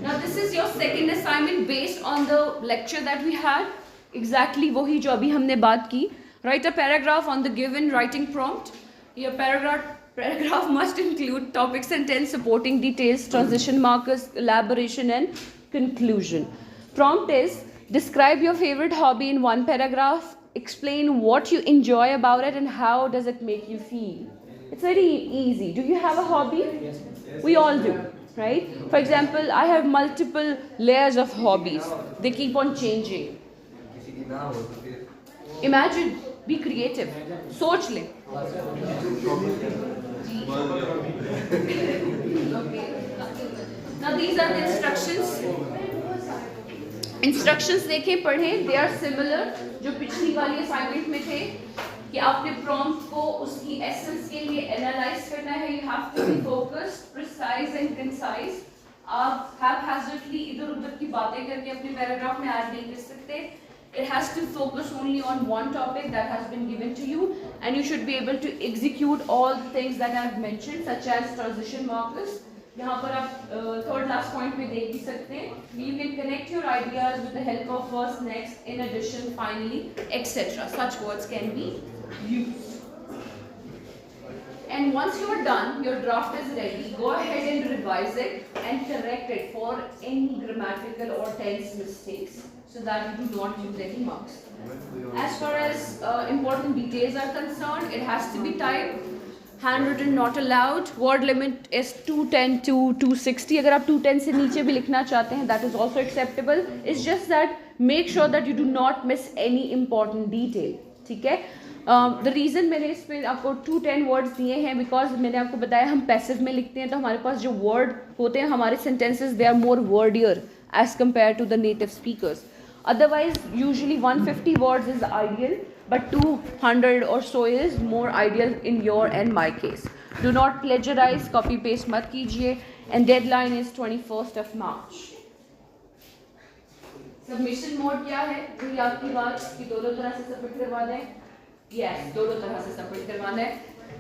Now this is your second assignment based on the lecture that we had. Exactly वही जो अभी हमने बात की. Write a paragraph on the given writing prompt. Your paragraph must include topic, sentence, supporting details, transition markers, elaboration and conclusion. Prompt is describe your favorite hobby in one paragraph. Explain what you enjoy about it and how does it make you feel. It's very easy. Do you have a hobby? We all do, right? For example, I have multiple layers of hobbies. They keep on changing. Imagine, be creative. सोच ले. Okay. Now these are the instructions. Instructions देखें, पढ़ें. They are similar. जो पिछली वाली assignment में थे कि आपने prompt को उसकी essence के लिए analyze करना है. You have to be focused, precise and concise. आप haphazardly इधर उधर की बातें करके अपने paragraph में add नहीं कर सकते. It has to focus only on one topic that has been given to you, and you should be able to execute all the things that I have mentioned, such as transition markers. यहाँ पर आप third last point में देख भी सकते हैं. You can connect your ideas with the help of first, next, in addition, finally, etc. Such words can be used. And once you are done, your draft is ready. Go ahead and revise it and correct it for any grammatical or tense mistakes, so that you do not lose any marks. As far as important details are concerned, it has to be typed. Handwritten not allowed. Word limit is 210 to 260. अगर आप 210 से नीचे भी लिखना चाहते हैं, that is also acceptable. It's just that make sure that you do not miss any important detail. ठीक है? The reason मैंने इस पे आपको 210 words दिए हैं because मैंने आपको बताया हम passive में लिखते हैं, तो हमारे पास जो word होते हैं हमारे sentences they are more wordier as compared to the native speakers. Otherwise, usually 150 words is ideal, but 200 or so is more ideal in your and my case. Do not plagiarize, copy paste मत कीजिए, and deadline is 21st of March. Submission mode क्या है? वही आपकी बात कि दोनों तरह से सबमिट करवा दें. Yes, दोनों तरह से सबमिट करवाना है.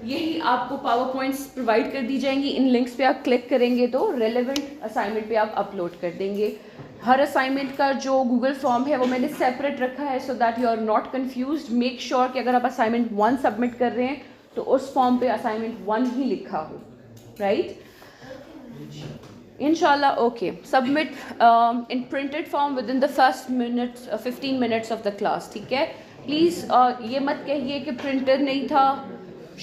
यही आपको पावर पॉइंट्स प्रोवाइड कर दी जाएंगी. इन लिंक्स पे आप क्लिक करेंगे तो रेलेवेंट असाइनमेंट पे आप अपलोड कर देंगे. हर असाइनमेंट का जो गूगल फॉर्म है वो मैंने सेपरेट रखा है so that you are not confused. Make sure कि अगर आप असाइनमेंट 1 सबमिट कर रहे हैं तो उस फॉर्म पे असाइनमेंट 1 ही लिखा हो, right? Inshallah, okay. Submit in printed form within the first 15 minutes of the class. ठीक है? Please ये मत कहिए कि प्रिंटर नहीं था,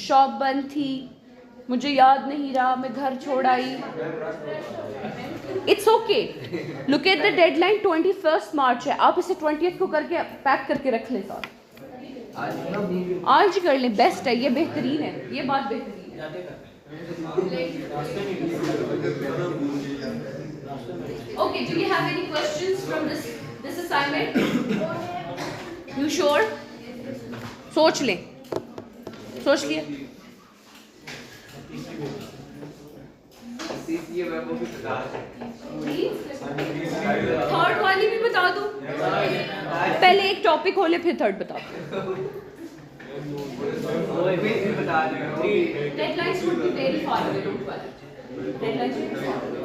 शॉप बंद थी, मुझे याद नहीं रहा, मैं घर छोड़ आई. It's okay. Look at the deadline 21st March है. आप इसे 20th को करके पैक करके रख लें साथ. आज कर लें, बेस्ट है ये, बेहतरीन है ये बात, बेहतरीन है. Okay, do you have any questions from this assignment? You sure? सोच लें, सोच लिया. थर्ड वाली भी बता दो, पहले एक टॉपिक खोले फिर थर्ड बता दो. Deadlines would be very far away, don't worry. Deadlines would be far away.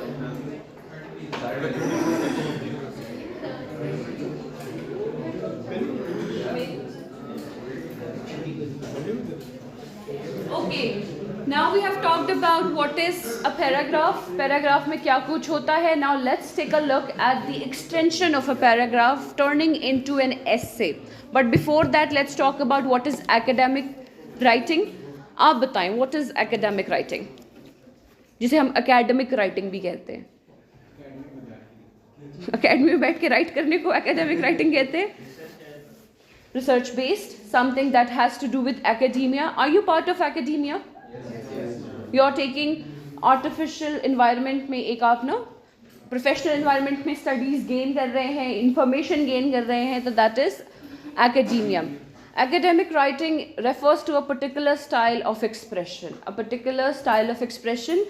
Okay, now we have talked about what is a paragraph. Paragraph में क्या कुछ होता है. Now let's take a look at the extension of a paragraph turning into an essay. But before that, let's talk about what is academic writing. आप बताएं what is academic writing, जिसे हम academic writing भी कहते हैं. Academy में बैठ के write करने को academic writing कहते हैं. Research based, something that has to do with academia. Are you part of academia? You are taking artificial environment में एक आप ना professional environment में studies gain कर रहे हैं, information gain कर रहे हैं, तो that is academia. Academic writing refers to a particular style of expression. A particular style of expression,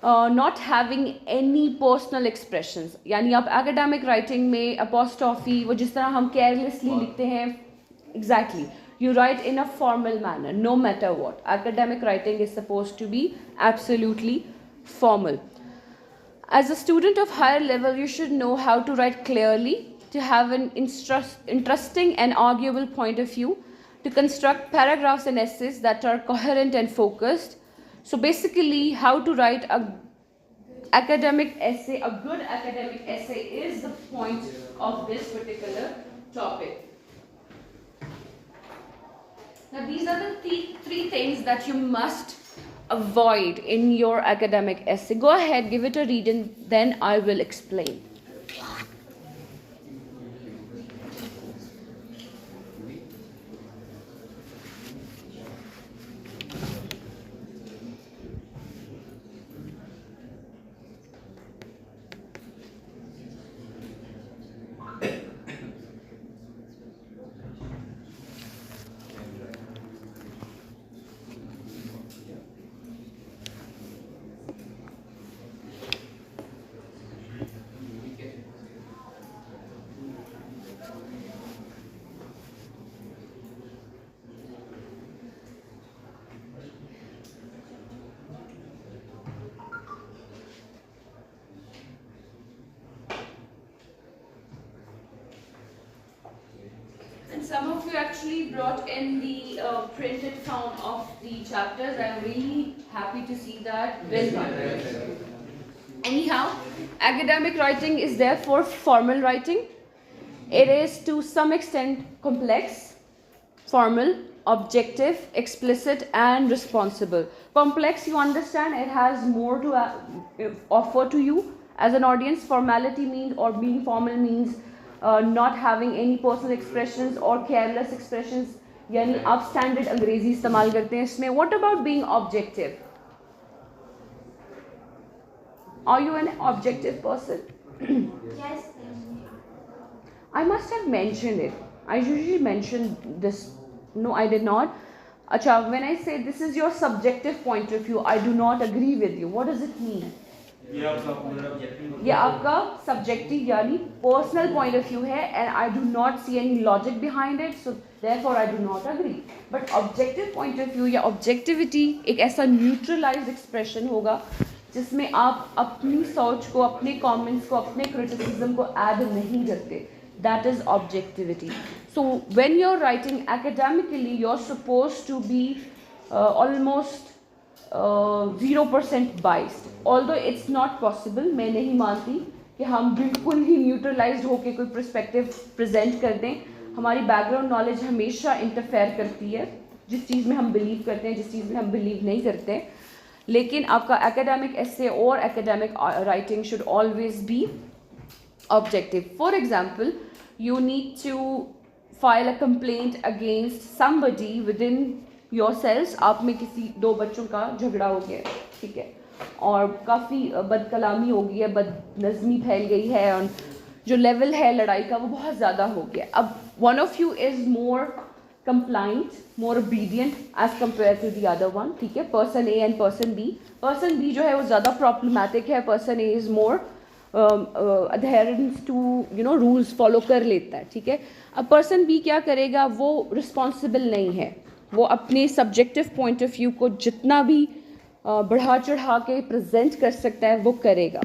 not having any personal expressions. यानी आप academic writing में apostrophe, वो जिस तरह हम carelessly लिखते हैं, exactly. You write in a formal manner, no matter what. Academic writing is supposed to be absolutely formal. As a student of higher level, you should know how to write clearly, to have an interesting and arguable point of view, to construct paragraphs and essays that are coherent and focused. So basically, how to write a academic essay, a good academic essay is the point of this particular topic. Now these are the three things that you must avoid in your academic essay. Go ahead, give it a read and then I will explain. Some of you actually brought in the printed form of the chapters. I'm really happy to see that. Well done. Anyhow, academic writing is therefore formal writing. It is to some extent complex, formal, objective, explicit and responsible. Complex, you understand, it has more to offer to you as an audience. Formality means, or being formal means, not having any personal expressions or careless expressions. यानी आप standard अंग्रेजी इस्तेमाल करते हैं इसमें. What about being objective? Are you an objective person? Yes. I must have mentioned it. I usually mention this. No, I did not. Acha, when I say this is your subjective point of view, I do not agree with you. What does it mean? ये आपका subjective यानी personal point of view है, and I do not see any logic behind it, so therefore I do not agree. But objective point of view या objectivity एक ऐसा neutralized expression होगा जिसमें आप अपनी सोच को, अपने comments को, अपने criticism को add नहीं करते. That is objectivity. So when you're writing academically, you're supposed to be almost 0% biased. Although it's not possible, मैं नहीं मानती कि हम बिल्कुल ही न्यूट्रलाइज्ड होकर कोई पर्सपेक्टिव प्रेजेंट कर दें. हमारी बैकग्राउंड नॉलेज हमेशा इंटरफेयर करती है जिस चीज़ में हम बिलीव करते हैं, जिस चीज़ में हम बिलीव नहीं करते. लेकिन आपका एकेडमिक एसे और academic writing should always be objective. For example, you need to file a complaint against somebody within your cells, आप में किसी दो बच्चों का झगड़ा हो गया है, ठीक है, और काफ़ी बदकलामी हो गई है, बदनज़मी फैल गई है, और जो लेवल है लड़ाई का वो बहुत ज़्यादा हो गया। अब one of you is more compliant, more obedient as compared to the other one, ठीक है, person A and person B. Person B जो है वो ज़्यादा प्रॉब्लमैटिक है, person A is more adherence to rules follow कर लेता है, ठीक है। अब पर्सन बी क्या करेगा, वो रिस्पॉन्सिबल नहीं है, वो अपने सब्जेक्टिव पॉइंट ऑफ व्यू को जितना भी बढ़ा चढ़ा के प्रेजेंट कर सकता है वो करेगा,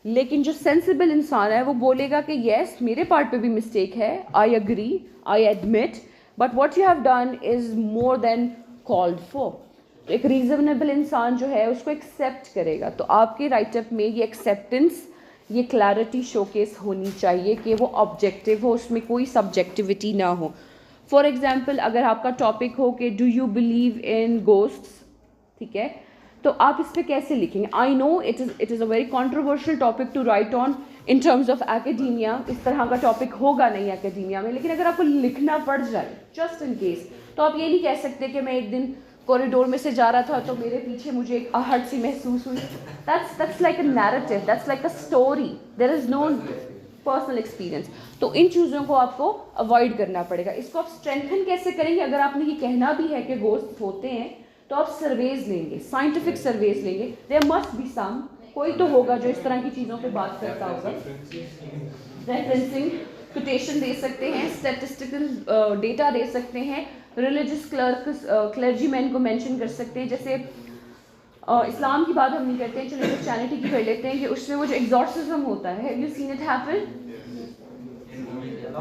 लेकिन जो सेंसिबल इंसान है वो बोलेगा कि येस मेरे पार्ट पे भी मिस्टेक है, I agree, I admit, but what you have done is more than called for. एक रीजनेबल इंसान जो है उसको एक्सेप्ट करेगा। तो आपके राइटअप में ये एक्सेप्टेंस, ये क्लैरिटी शोकेस होनी चाहिए कि वो ऑब्जेक्टिव हो, उसमें कोई सब्जेक्टिविटी ना हो। फॉर एग्जाम्पल, अगर आपका टॉपिक हो कि do you believe in ghosts, ठीक है, तो आप इस पर कैसे लिखेंगे? I know it is a very controversial topic to write on in terms of academia, इस तरह का टॉपिक होगा नहीं एकेडीमिया में, लेकिन अगर आपको लिखना पड़ जाए जस्ट इन केस, तो आप ये नहीं कह सकते कि मैं एक दिन कॉरिडोर में से जा रहा था तो मेरे पीछे मुझे एक आहट सी महसूस हुई। That's like a narrative, that's like a story, there is no personal experience. तो इन चीज़ों को आपको अवॉइड करना पड़ेगा। इसको आप स्ट्रेंथन कैसे करेंगे? अगर आपने ये कहना भी है कि गोश्त होते हैं तो आप सर्वेज लेंगे, साइंटिफिक सर्वेज लेंगे, देयर मस्ट बी सम, कोई तो होगा जो इस तरह की चीज़ों पे बात करता होगा। रेफरेंसिंग, कोटेशन दे सकते हैं, स्टैटिस्टिकल डेटा दे सकते हैं, रिलीजियस क्लर्जीमैन को मेंशन कर सकते हैं। जैसे इस्लाम की बात हम नहीं करते हैं, चलो क्रिश्चियनिटी की कर लेते हैं कि उसमें वो जो एग्जॉर्सिज्म होता है, have you seen it happen?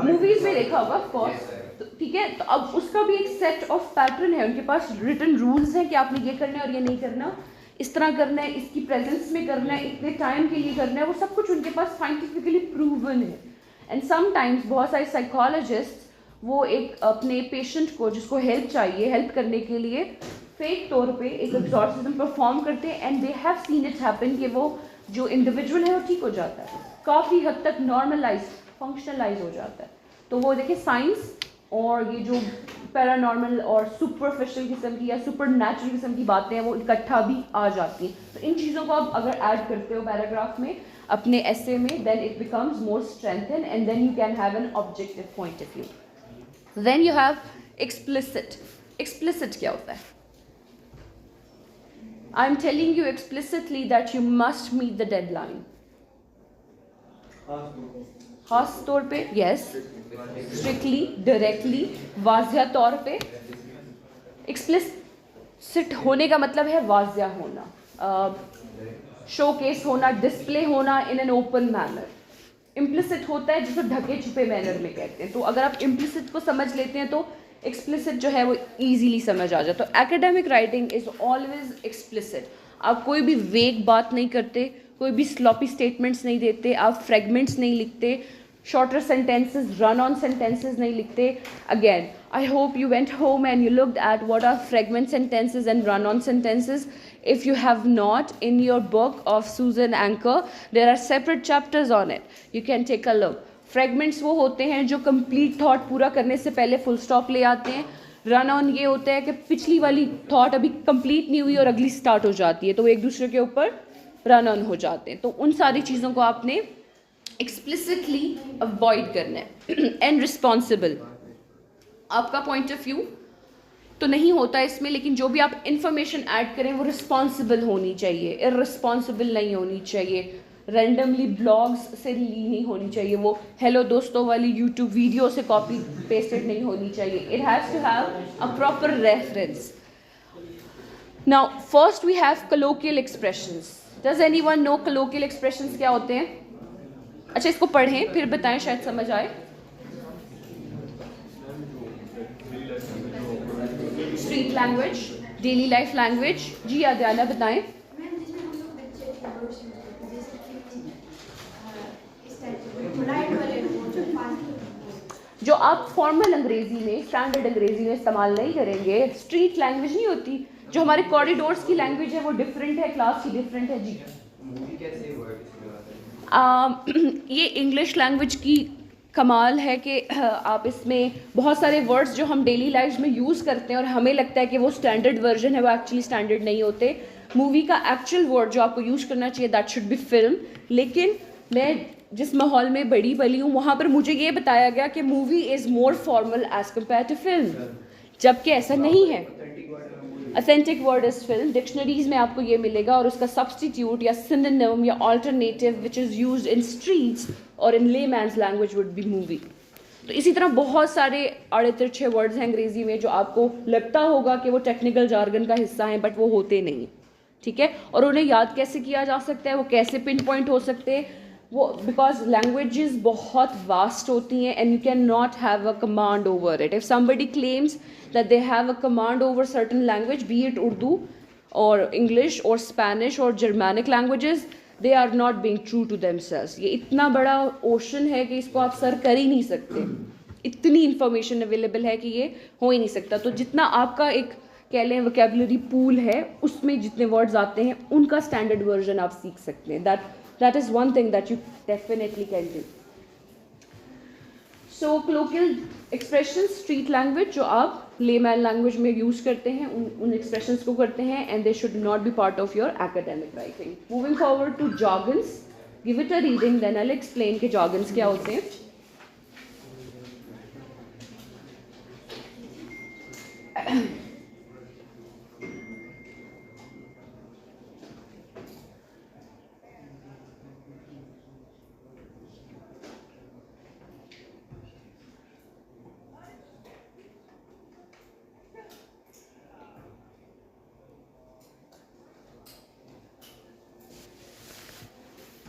Movies में देखा होगा ऑफ कोर्स, ठीक है। तो अब उसका भी एक सेट ऑफ पैटर्न है, उनके पास रिटन रूल्स हैं कि आपने ये करना है और ये नहीं करना, इस तरह करना है, इसकी प्रेजेंस में करना है, इतने टाइम के लिए करना है, वो सब कुछ उनके पास साइंटिफिकली प्रूवन है। एंड समटाइम्स बहुत सारे साइकोलॉजिस्ट वो एक अपने पेशेंट को जिसको हेल्प चाहिए, हेल्प करने के लिए फेक तौर पे एक एग्जॉर्सिज्म परफॉर्म करते हैं, and they have seen it happen कि वो जो इंडिविजुअल है वो ठीक हो जाता है, काफ़ी हद तक नॉर्मलाइज, फंक्शनलाइज हो जाता है। तो वो देखिए साइंस और ये जो पैरानॉर्मल और सुपरफिशियल किस्म की या सुपर नेचुरल किस्म की बातें हैं वो इकट्ठा भी आ जाती हैं। तो इन चीज़ों को आप अगर ऐड करते हो पैराग्राफ में अपने एसे में, then it becomes more strengthen and then you can have an objective point of view. Then you have explicit. Explicit क्या होता है? I am telling you explicitly that you must meet the deadline. खास तौर पे yes, strictly, directly, वाज़िया तौर पे। Explicit होने का मतलब है वाज़िया होना, शोकेस होना, डिस्प्ले होना in an open manner. Implicit होता है जिसको ढके छुपे मैनर में कहते हैं। तो अगर आप इम्प्लिसिट को समझ लेते हैं तो एक्सप्लिसिट जो है वो ईजीली समझ आ जाता है। तो academic writing is always explicit. आप कोई भी वेग बात नहीं करते, कोई भी स्लॉपी स्टेटमेंट्स नहीं देते, आप फ्रेगमेंट्स नहीं लिखते, shorter sentences, run on sentences नहीं लिखते। Again I hope you went home and you looked at what are fragment sentences and run on sentences. If you have not, in your book of Susan Anker, there are separate chapters on it. You can take a look. Fragments वो होते हैं जो complete thought पूरा करने से पहले full stop ले आते हैं. रन ऑन ये होता है कि पिछली वाली थॉट अभी कंप्लीट नहीं हुई और अगली स्टार्ट हो जाती है, तो वो एक दूसरे के ऊपर रन ऑन हो जाते हैं. तो उन सारी चीज़ों को आपने एक्सप्लिसिटली अवॉइड करना है. एंड रिस्पॉन्सिबल, आपका पॉइंट ऑफ व्यू तो नहीं होता इसमें, लेकिन जो भी आप इंफॉर्मेशन ऐड करें वो रिस्पॉन्सिबल होनी चाहिए, इररिस्पॉन्सिबल नहीं होनी चाहिए, रैंडमली ब्लॉग्स से ली नहीं होनी चाहिए, वो हेलो दोस्तों वाली यूट्यूब वीडियो से कॉपी पेस्टेड नहीं होनी चाहिए. It has to have a proper reference. Now first we have colloquial expressions. Does anyone know colloquial expressions क्या होते हैं? अच्छा, इसको पढ़ें फिर बताएं, शायद समझ आए. Street language, daily life language. जी आद्याना बताएं. जो आप फॉर्मल अंग्रेजी में, स्टैंडर्ड अंग्रेजी में इस्तेमाल नहीं करेंगे, स्ट्रीट लैंग्वेज नहीं होती. जो हमारे कॉरिडोर्स की लैंग्वेज है वो डिफरेंट है, क्लास की डिफरेंट है. जी ये इंग्लिश लैंग्वेज की कमाल है कि आप इसमें बहुत सारे वर्ड्स जो हम डेली लाइफ में यूज़ करते हैं और हमें लगता है कि वो स्टैंडर्ड वर्जन है, वो एक्चुअली स्टैंडर्ड नहीं होते. मूवी का एक्चुअल वर्ड जो आपको यूज़ करना चाहिए दैट शुड बी फिल्म. लेकिन मैं जिस माहौल में बड़ी पली हूँ वहाँ पर मुझे ये बताया गया कि movie is more formal as compare to film, जबकि ऐसा नहीं है. Authentic word is film. Dictionaries में आपको ये मिलेगा और उसका सब्सटीट्यूट या सिनोनिम या alternative which is used in streets और in layman's language would be movie. तो इसी तरह बहुत सारे आड़े तिरछे वर्ड्स हैं अंग्रेज़ी में जो आपको लगता होगा कि वो टेक्निकल जार्गन का हिस्सा हैं, बट वो होते नहीं. ठीक है. और उन्हें याद कैसे किया जा सकता है, वो कैसे पिन पॉइंट हो सकते हैं, वो बिकॉज लैंग्वेजेस बहुत वास्ट होती हैं and you can not have a command over it. If somebody claims that they have a command over certain language, be it Urdu और इंग्लिश और स्पेनिश और Germanic languages, they are not being true to themselves. ये इतना बड़ा ocean है कि इसको आप सर कर ही नहीं सकते. इतनी इंफॉर्मेशन अवेलेबल है कि ये हो ही नहीं सकता. तो जितना आपका एक कह लें वोकेबुलरी पूल है, उसमें जितने वर्ड्स आते हैं उनका स्टैंडर्ड वर्जन आप सीख सकते हैं. That is one thing that you definitely can do. So colloquial expressions, street language जो आप layman language में use करते हैं, उन expressions को करते हैं and they should not be part of your academic writing. Moving forward to jargons, give it a reading then I'll explain कि jargons क्या होते हैं.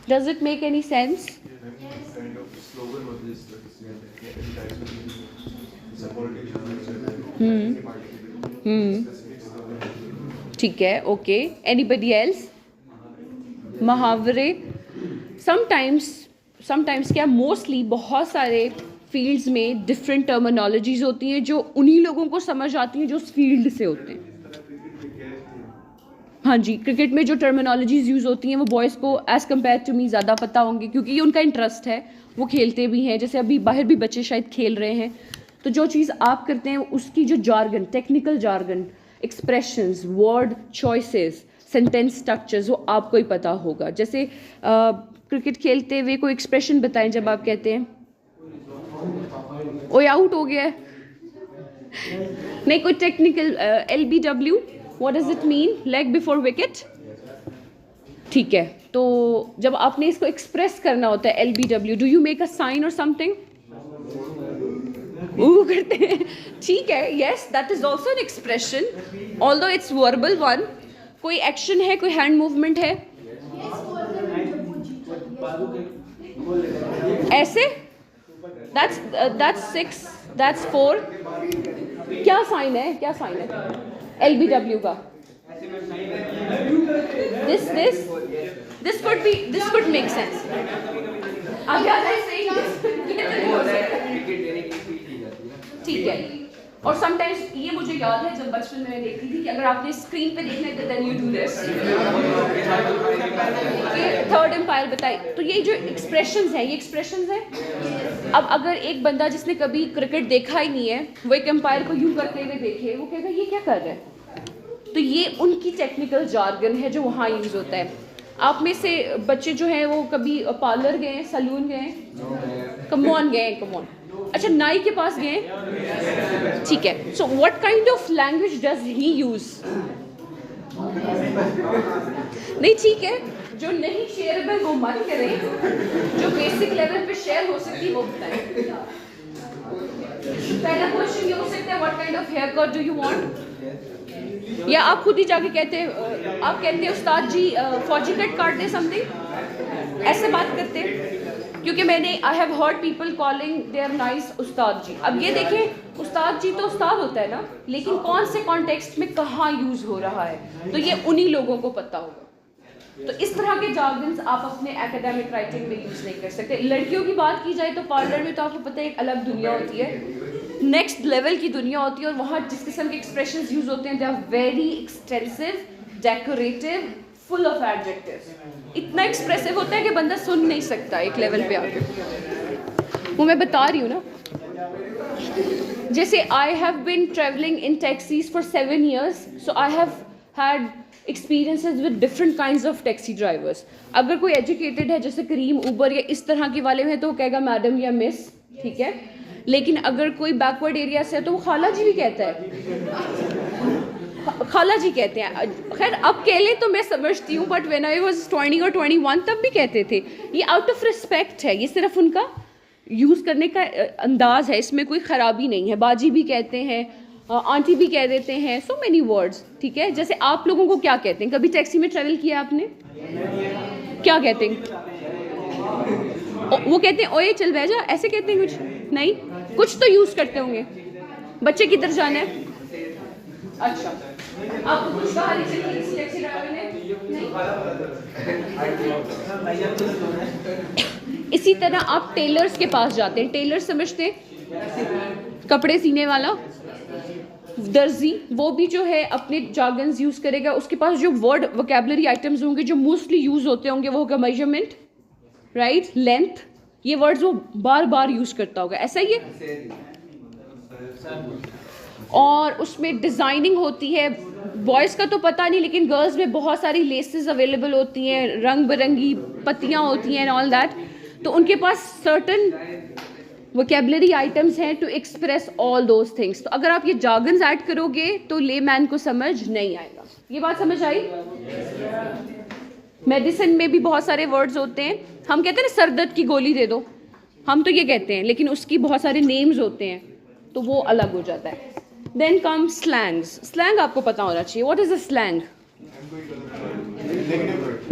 Does it make any sense? Kind of slogan of this, ठीक है. Okay. Anybody else? मुहावरे. Sometimes क्या mostly बहुत सारे फील्ड्स में डिफरेंट टर्मिनोलॉजीज होती हैं जो उन्हीं लोगों को समझ आती हैं जो उस फील्ड से होते हैं. हाँ जी, क्रिकेट में जो टर्मिनोलॉजीज यूज़ होती हैं वो बॉयज़ को एज़ कम्पेयर टू मी ज़्यादा पता होंगी क्योंकि ये उनका इंटरेस्ट है, वो खेलते भी हैं. जैसे अभी बाहर भी बच्चे शायद खेल रहे हैं, तो जो चीज़ आप करते हैं उसकी जो jargon, technical jargon, expressions, word choices, sentence structures, वो आपको ही पता होगा. जैसे क्रिकेट खेलते हुए कोई एक्सप्रेशन बताएं जब आप कहते हैं ओए आउट हो गया है. नहीं, कोई technical LBW, what does it mean, leg before wicket. ठीक है. तो जब आपने इसको एक्सप्रेस करना होता है LBW, do you make a sign और समथिंग? करते हैं. ठीक है. Yes, that is also an expression although it's verbal one. कोई एक्शन है, कोई हैंड मूवमेंट है ऐसे. That's 6, that's 4. क्या साइन है, क्या साइन है LBW का? this could make sense. ठीक है. और समटाइम्स ये मुझे याद है जब बचपन में मैं देखती थी कि अगर आपने स्क्रीन पे देखना है then you do this. Third umpire बताई. तो ये जो एक्सप्रेशंस हैं, ये एक्सप्रेशंस हैं. अब अगर एक बंदा जिसने कभी क्रिकेट देखा ही नहीं है वो एक एम्पायर को यूं करते हुए देखे, वो कहेगा ये क्या कर रहा है. तो ये उनकी टेक्निकल जार्गन है जो वहाँ यूज़ होता है. आप में से बच्चे जो हैं वो कभी पार्लर गए हैं, सैलून गए हैं? Come on. अच्छा, नाई के पास गए? ठीक है. So what kind of language does he use? नहीं, ठीक है, जो नहीं शेयरेबल वो मत करें, जो बेसिक लेवल पे शेयर हो सकती है वो बताएं. पहला क्वेश्चन ये हो सकता है what kind of hair cut do you want, या आप खुद ही जाके कहते हैं, आप कहते हैं उस्ताद जी फौजी कट काट दे समथिंग, ऐसे बात करते हैं. क्योंकि मैंने I have heard people calling their nice उस्ताद जी. अब ये देखें, उस्ताद जी तो उस्ताद होता है ना, लेकिन कौन से कॉन्टेक्स्ट में कहाँ यूज़ हो रहा है, तो ये उन्हीं लोगों को पता होगा. तो इस तरह के जार्गन्स आप अपने एकेडमिक राइटिंग में यूज़ नहीं कर सकते. लड़कियों की बात की जाए तो पार्लर में तो आपको पता है एक अलग दुनिया होती है, नेक्स्ट लेवल की दुनिया होती है, और वहाँ जिस किस्म के एक्सप्रेशंस यूज़ होते हैं they are very extensive, decorative, full of adjectives. इतना एक्सप्रेसिव होता है कि बंदा सुन नहीं सकता एक लेवल पे आके. वो मैं बता रही हूँ ना, जैसे I have been travelling in taxis for 7 years, so I have had experiences with different kinds of taxi drivers. अगर कोई एजुकेटेड है जैसे करीम, उबर या इस तरह के वाले हैं तो वो कहेगा मैडम या मिस, ठीक है. लेकिन अगर कोई बैकवर्ड एरिया से है तो वो खाला जी भी कहता है, खाला जी कहते हैं. खैर अब कह ले तो मैं समझती हूँ, बट व्हेन आई वाज 20 और 21 तब भी कहते थे. ये आउट ऑफ रिस्पेक्ट है, ये सिर्फ उनका यूज़ करने का अंदाज़ है, इसमें कोई ख़राबी नहीं है. बाजी भी कहते हैं, आंटी भी कह देते हैं, सो मेनी वर्ड्स, ठीक है. जैसे आप लोगों को क्या कहते हैं, कभी टैक्सी में ट्रैवल किया आपने, क्या कहते हैं? वो कहते हैं ओए चल बह जा, ऐसे कहते हैं? कुछ नहीं, कुछ तो यूज़ करते होंगे. बच्चे किधर जाना है? अच्छा, आपको कुछ कहा टैक्सी ड्राइवर ने? इसी तरह आप टेलर्स के पास जाते हैं, टेलर समझते हैं, कपड़े सीने वाला, दर्जी, वो भी जो है अपने जार्गन्स यूज़ करेगा. उसके पास जो वर्ड वोकैबुलरी आइटम्स होंगे जो मोस्टली यूज़ होते होंगे वो होगा मेजरमेंट, राइट, लेंथ, ये वर्ड्स वो बार बार यूज़ करता होगा. ऐसा ही है. और उसमें डिज़ाइनिंग होती है. बॉयज़ का तो पता नहीं, लेकिन गर्ल्स में बहुत सारी लेसेस अवेलेबल होती हैं, रंग बिरंगी पत्तियाँ होती हैं एंड ऑल दैट. तो उनके पास सर्टन वोकैबुलरी आइटम्स हैं to express all those things. तो अगर आप ये जार्गन्स ऐड करोगे तो ले मैन को समझ नहीं आएगा. ये बात समझ आई? मेडिसिन में भी बहुत सारे वर्ड्स होते हैं. हम कहते हैं ना सर दर्द की गोली दे दो, हम तो ये कहते हैं, लेकिन उसकी बहुत सारे नेम्स होते हैं, तो वो अलग हो जाता है. Then come slangs. स्लैंग आपको पता होना चाहिए. What is a slang?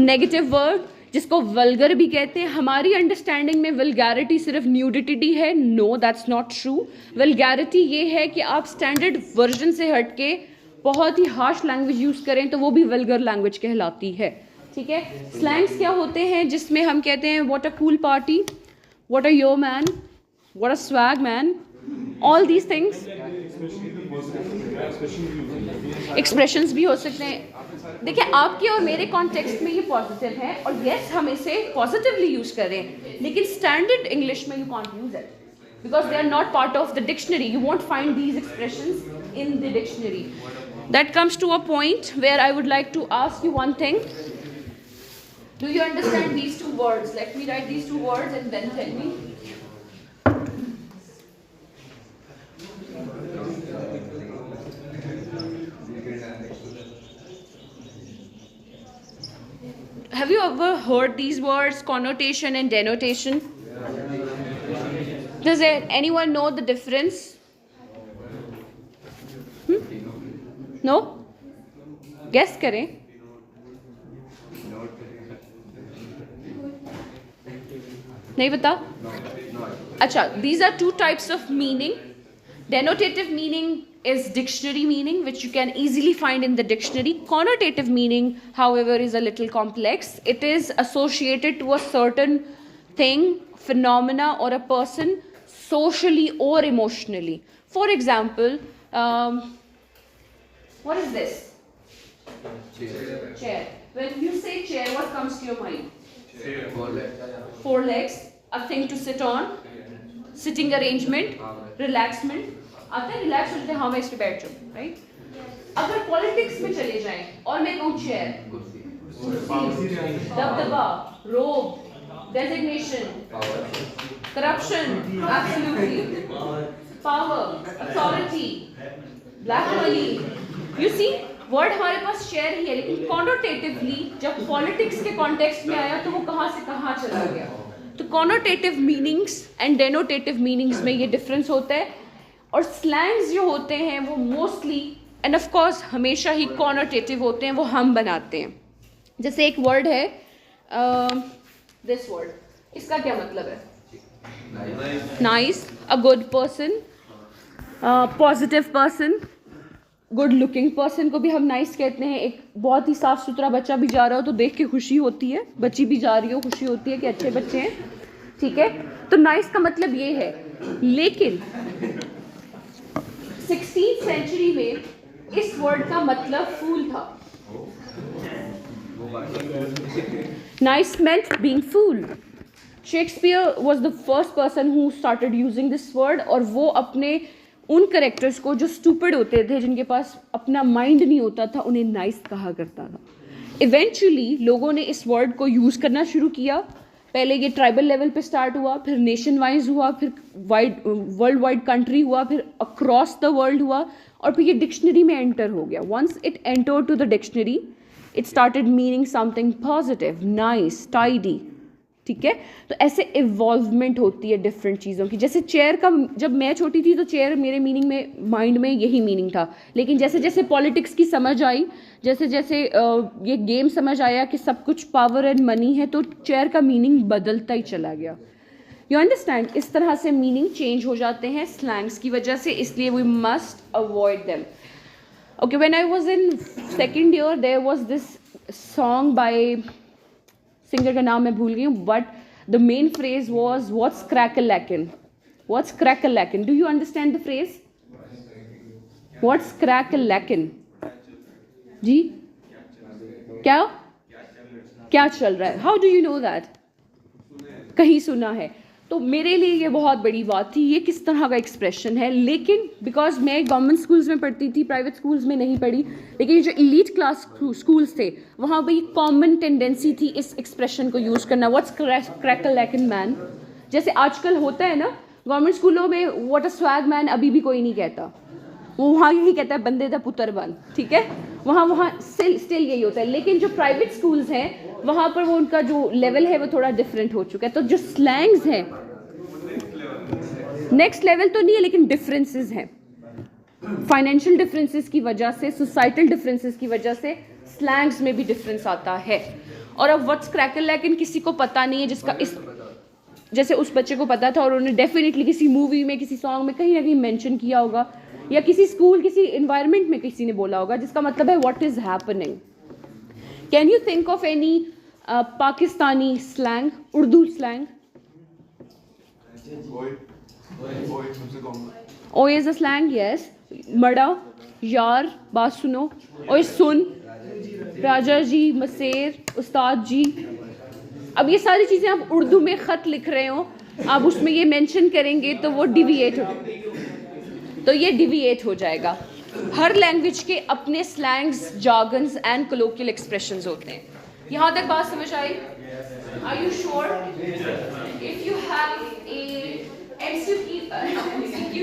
Negative word, जिसको वल्गर भी कहते हैं. हमारी अंडरस्टैंडिंग में वल्गैरिटी सिर्फ न्यूडिटी है. No, that's not true. Vulgarity ये है कि आप स्टैंडर्ड वर्जन से हट के बहुत ही हार्श लैंग्वेज यूज़ करें तो वो भी वल्गर लैंग्वेज कहलाती है, ठीक है. स्लैंग्स क्या होते हैं जिसमें हम कहते हैं what a cool party, what a yo man, what a swag man, all these things. Expressions भी हो सकते हैं. देखिए आपके और मेरे कॉन्टेक्स्ट में ये पॉजिटिव है और यस हम इसे पॉजिटिवली यूज़ कर रहे हैं, लेकिन स्टैंडर्ड इंग्लिश में you can't use it because they are not part of the dictionary. You won't find these expressions in the dictionary. That comes to a point where I would like to ask you one thing. Do you understand these two words? Let me write these two words and then tell me. Have you ever heard these words, connotation and denotation? Does anyone know the difference? No? Guess करें. नहीं पता? अच्छा, these are two types of meaning. Denotative meaning is dictionary meaning, which you can easily find in the dictionary. Connotative meaning, however, is a little complex. It is associated to a certain thing, phenomena, or a person socially or emotionally. For example, what is this? Chair. When you say chair, what comes to your mind? Four legs, a thing to sit on, sitting arrangement, relaxment. आता है relax हो जाते हैं, हाँ मैं इस पे बैठ जाऊँ, राइट. अगर पॉलिटिक्स में चले जाएं और मैं कहूँ चेयर, दबदबा, रोब, designation, corruption, absolutely, power, authority, black money. You see word हमारे पास शेयर ही है, लेकिन कॉनोटेटिवली जब पॉलिटिक्स के कॉन्टेक्स्ट में आया तो वो कहाँ से कहाँ चला गया. तो कॉनोटेटिव मीनिंग्स एंड डेनोटेटिव मीनिंग्स में ये डिफरेंस होता है. और स्लैंग्स जो होते हैं वो मोस्टली एंड ऑफ कोर्स हमेशा ही कॉनोटेटिव होते हैं, वो हम बनाते हैं. जैसे एक वर्ड है दिस वर्ड, इसका क्या मतलब है? Nice, a good person, positive person, good looking person को भी हम नाइस कहते हैं. एक बहुत ही साफ सुथरा बच्चा भी जा रहा हो तो देख के खुशी होती है, बच्ची भी जा रही हो खुशी होती है कि अच्छे बच्चे हैं, ठीक है. तो नाइस का मतलब ये है. लेकिन 16th सेंचुरी में इस वर्ड का मतलब फूल था. Nice meant being fool. Shakespeare was the first person who started using this word, और वो अपने उन करेक्टर्स को जो स्टूपिड होते थे, जिनके पास अपना माइंड नहीं होता था, उन्हें नाइस कहा करता था. इवेंचुअली लोगों ने इस वर्ड को यूज़ करना शुरू किया. पहले ये ट्राइबल लेवल पे स्टार्ट हुआ, फिर नेशन वाइज हुआ, फिर वर्ल्ड वाइड कंट्री हुआ, फिर अक्रॉस द वर्ल्ड हुआ, और फिर ये डिक्शनरी में एंटर हो गया. Once it enter to the dictionary, it started meaning something positive, nice, tidy. ठीक है, तो ऐसे इवॉल्वमेंट होती है डिफरेंट चीज़ों की. जैसे चेयर का, जब मैं छोटी थी तो चेयर मेरे मीनिंग में, माइंड में यही मीनिंग था. लेकिन जैसे जैसे पॉलिटिक्स की समझ आई, जैसे जैसे ये गेम समझ आया कि सब कुछ पावर एंड मनी है, तो चेयर का मीनिंग बदलता ही चला गया. You understand? इस तरह से मीनिंग चेंज हो जाते हैं स्लैंग्स की वजह से, इसलिए we must avoid them. Okay, when I was in second year there was this song by, singer का नाम मैं भूल गई हूँ, but the main phrase was what's crack-a-lackin''. What's crack-a-lackin''? Do you understand the phrase? What's crack-a-lackin''? जी, क्या क्या चल रहा है? How do you know that? कहीं सुना है. तो मेरे लिए ये बहुत बड़ी बात थी, ये किस तरह का एक्सप्रेशन है. लेकिन बिकॉज मैं गवर्नमेंट स्कूल्स में पढ़ती थी, प्राइवेट स्कूल्स में नहीं पढ़ी, लेकिन जो एलीट क्लास स्कूल्स थे वहाँ पर कॉमन टेंडेंसी थी इस एक्सप्रेशन को यूज़ करना. व्हाट्स क्रैक-a-lackin' मैन, जैसे आजकल होता है ना गवर्नमेंट स्कूलों में, व्हाट अ स्वैग मैन अभी भी कोई नहीं कहता, वो वहाँ यही कहता है बंदे दा पुत्र बन. ठीक है, वहाँ स्टिल यही होता है. लेकिन जो प्राइवेट स्कूल्स हैं वहाँ पर वो उनका जो लेवल है वो थोड़ा डिफरेंट हो चुका है. तो जो स्लैंग्स हैं, नेक्स्ट लेवल तो नहीं है, लेकिन डिफरेंसेस हैं. फाइनेंशियल डिफरेंसेस की वजह से, सोसाइटल डिफरेंसेस की वजह से स्लैंग्स में भी डिफरेंस आता है. और अब व्हाट्स क्रैक-a-lackin' किसी को पता नहीं है, जिसका इस जैसे उस बच्चे को पता था, और उन्होंने डेफिनेटली किसी मूवी में, किसी सॉन्ग में कहीं ना कहीं मेंशन किया होगा, या किसी स्कूल, किसी इन्वायरमेंट में किसी ने बोला होगा, जिसका मतलब है what is happening. Can you think of any Pakistani slang, Urdu slang? ओ इज अ स्लैंग, यस. मड़ा, यार, बात सुनो, ओए सुन, राजा जी, मसेर, उस्ताद जी. अब ये सारी चीज़ें आप उर्दू में ख़त लिख रहे हो, आप उसमें ये मेंशन करेंगे तो वो डिविएट हो जाएगा. हर लैंग्वेज के अपने slangs, jargons and colloquial expressions होते हैं. यहाँ तक बात समझ आई? Are you sure? If you have a MCQ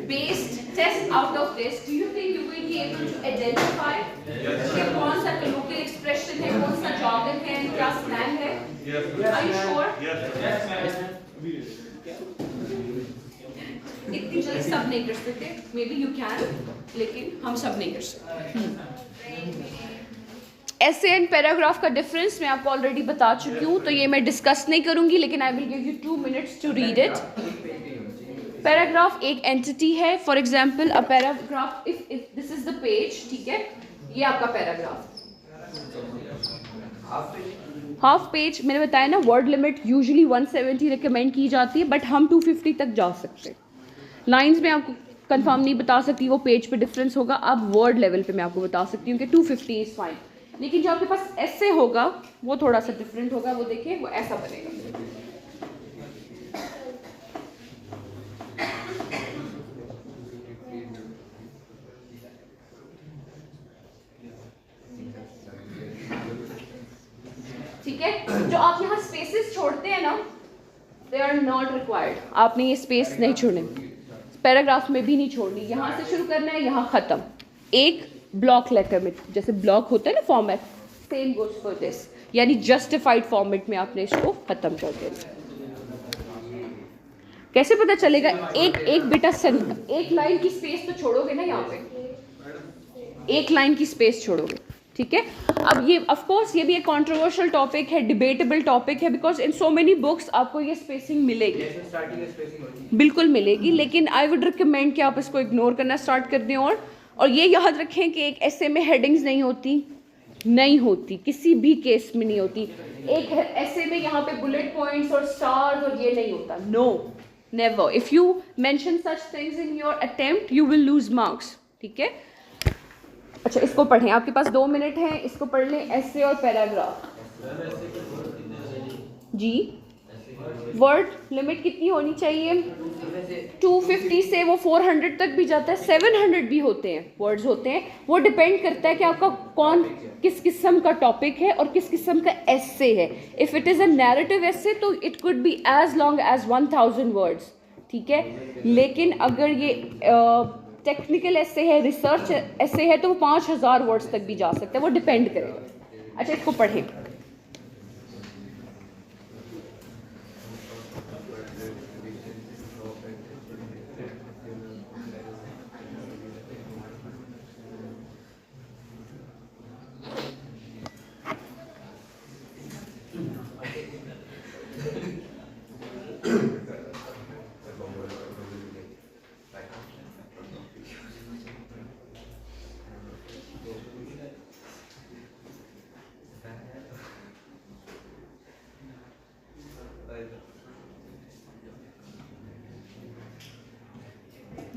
based test out of this, do you think you will be able to identify कि कौन सा colloquial expression है, कौन सा jargon है, क्या slang है? Are you sure? इतनी जल्दी सब नहीं कर सकते. Maybe you can, लेकिन हम सब नहीं कर सकते. ऐसे एंड पैराग्राफ का डिफरेंस मैं आपको ऑलरेडी बता चुकी हूँ, तो ये मैं डिस्कस नहीं करूँगी, लेकिन I will give you 2 minutes to read it. Paragraph एक एंटिटी है. For example a paragraph, if this is the page, ठीक है, ये आपका पैराग्राफ. हाफ पेज मैंने बताया ना, वर्ड लिमिट यूजुअली 170 रिकमेंड की जाती है, बट हम 250 तक जा सकते हैं. लाइंस में आपको कंफर्म नहीं बता सकती, वो पेज पे डिफरेंस होगा. अब वर्ड लेवल पे मैं आपको बता सकती हूँ कि 250 इज फाइन. लेकिन जो आपके पास ऐसे होगा वो थोड़ा सा डिफरेंट होगा. वो देखिए, वो ऐसा बनेगा. ठीक है, जो आप यहाँ स्पेसेस छोड़ते हैं ना, दे आर नॉट रिक्वायर्ड. आपने ये स्पेस नहीं छोड़ने, पैराग्राफ में भी नहीं छोड़नी. यहाँ से शुरू करना है, यहाँ खत्म. एक ब्लॉक लेटर में, जैसे ब्लॉक होता है ना format, same goes for this, यानी जस्टिफाइड फॉर्मेट में आपने इसको खत्म कर देना. कैसे पता चलेगा? एक बेटा एक लाइन की स्पेस तो छोड़ोगे ना, यहाँ पे एक लाइन की स्पेस छोड़ोगे. ठीक है, अब ये ऑफ कोर्स ये भी एक कंट्रोवर्शियल टॉपिक है, डिबेटेबल टॉपिक है, because in so many books आपको ये स्पेसिंग मिलेगी, बिल्कुल मिलेगी. लेकिन आई वुड रिकमेंड कि आप इसको इग्नोर करना स्टार्ट कर दें. और ये याद रखें कि एक ऐसे में हेडिंग्स नहीं होती, किसी भी केस में नहीं होती. एक ऐसे में यहाँ पे बुलेट पॉइंट्स और स्टार्स और ये नहीं होता. No, never. If you mention such things in your attempt, you will lose marks. ठीक है, अच्छा इसको पढ़ें, आपके पास 2 मिनट हैं, इसको पढ़ लें. ऐसे और पैराग्राफ जी, वर्ड लिमिट कितनी होनी चाहिए? 250 से वो 400 तक भी जाता है, 700 भी होते हैं, वर्ड्स होते हैं। वो डिपेंड करता है कि आपका कौन किस किस्म का टॉपिक है और किस किस्म का एस्से है। If it is a narrative essay तो it could be as long as 1000 words, ठीक है। लेकिन अगर ये टेक्निकल एस्से है, रिसर्च एस्से है, तो वो 5000 वर्ड्स तक भी जा सकता है, वो डिपेंड करेगा। अच्छा, इसको पढ़ें।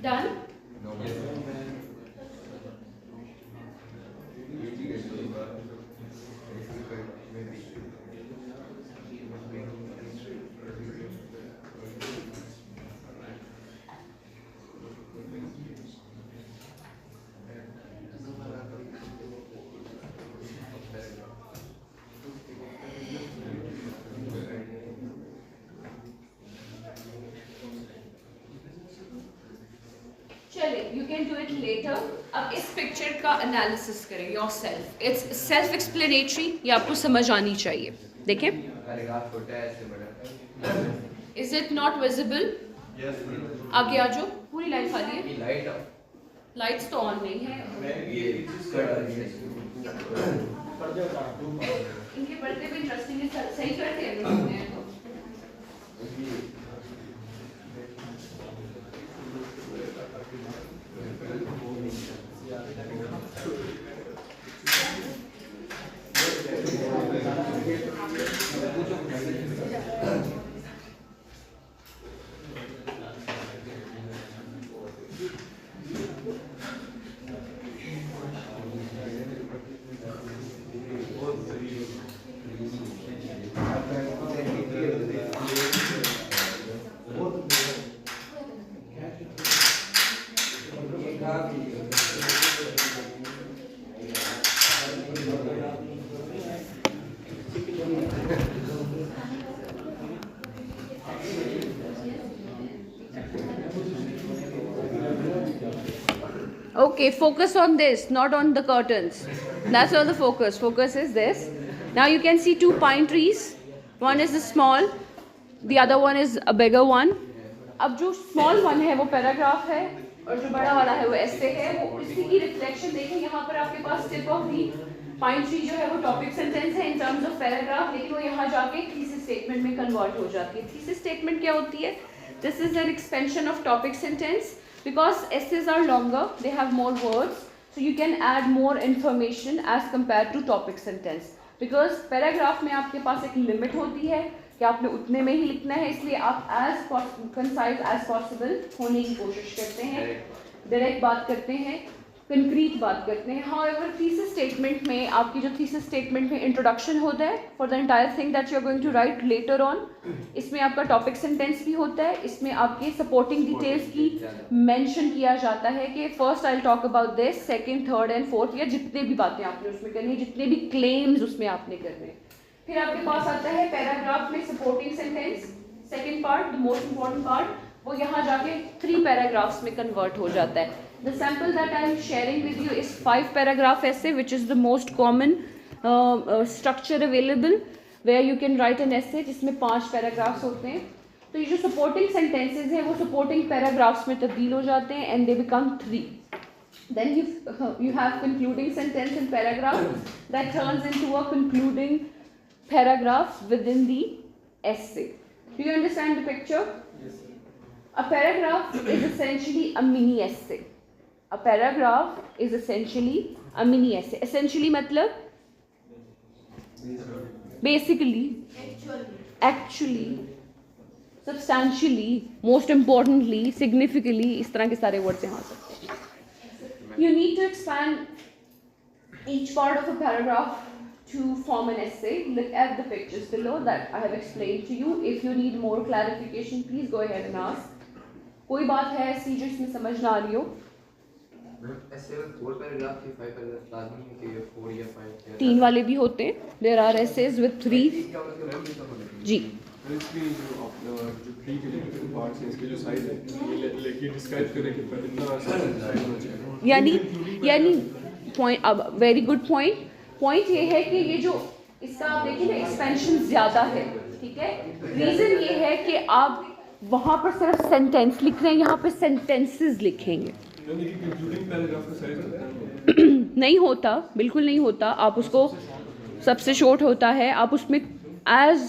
Done? चलिए, you can do it later. अब इस पिक्चर का एनालिसिस करें yourself. It's self-explanatory, ये आपको समझ आनी चाहिए। देखें, Is it not visible? Yes, आगे आ जाओ, पूरी लाइन खाली है। लाइट्स तो ऑन नहीं है। इनके पढ़ते भी इंटरेस्टिंग है, सही करते हैं तो। Okay, focus on this, not on the curtains. That's not the focus. Focus is this. Now you can see two pine trees. One is the small, the other one is a bigger one. अब जो small one है वो paragraph है और जो बड़ा वाला है वो essay है। वो इसी की reflection देखें, यहाँ पर आपके पास tip of the pine tree जो है वो topic sentence है in terms of paragraph, लेकिन वो यहाँ जाके thesis statement में convert हो जाती है। thesis statement क्या होती है? This is an expansion of topic sentence. Because essays are longer, they have more words, so you can add more information as compared to topic sentence. Because paragraph में आपके पास एक limit होती है कि आपने उतने में ही लिखना है, इसलिए आप as concise as possible होने की कोशिश करते हैं, direct बात करते हैं, concrete बात करते हैं। However, thesis statement में आपकी जो thesis statement में introduction होता है for the entire thing that you are going to write later on, इसमें आपका topic sentence भी होता है, इसमें आपके supporting details की mention किया जाता है कि first I'll talk about this, second, third and fourth, या जितने भी बातें आपने उसमें करनी है, जितने भी claims उसमें आपने करने हैं। फिर आपके पास आता है paragraph में supporting sentence, second part, the most important part, वो यहाँ जाके 3 paragraphs में convert हो जाता है। The sample that I am sharing with you is 5 paragraph essay, which is the most common structure available, where you can write an essay जिसमें 5 paragraphs होते हैं। तो ये जो supporting sentences हैं वो supporting paragraphs में तब्दील हो जाते हैं and they become 3. Then you have concluding sentence in paragraph that turns into a concluding paragraph within the essay. Do you understand the picture? Yes, sir. A paragraph is essentially a mini essay. A paragraph is essentially a mini essay. Essentially मतलब basically, actually, substantially, most importantly, significantly, इस तरह के सारे words यहाँ आ सकते हैं. You need to expand each part of a paragraph to form an essay, look at the pictures below that I have explained to you. If you need more clarification, please go ahead and ask. कोई बात है ऐसी जो इसमें समझ ना आ रही हो? ऐसे 4 पैराग्राफ या 5 पैराग्राफ लाजमी है कि 4 या 5 3 वाले भी होते हैं. There are essays with 3. जी. इसमें जो ट्री के जो पार्ट्स हैं इसके जो साइज है ये लेके डिस्क्राइब करें कि इतना साइज होना चाहिए. यानी पॉइंट, अब वेरी गुड पॉइंट ये है कि ये जो इसका आप देखिए ना एक्सपेंशन ज़्यादा है, ठीक है. रीज़न ये है कि आप वहाँ पर सिर्फ सेंटेंस लिख रहे हैं, यहाँ पे सेंटेंसेस लिखेंगे. कंक्लूडिंग पैराग्राफ का साइज होता है नहीं होता, बिल्कुल नहीं होता. आप उसको सबसे शॉर्ट होता है, आप उसमें एज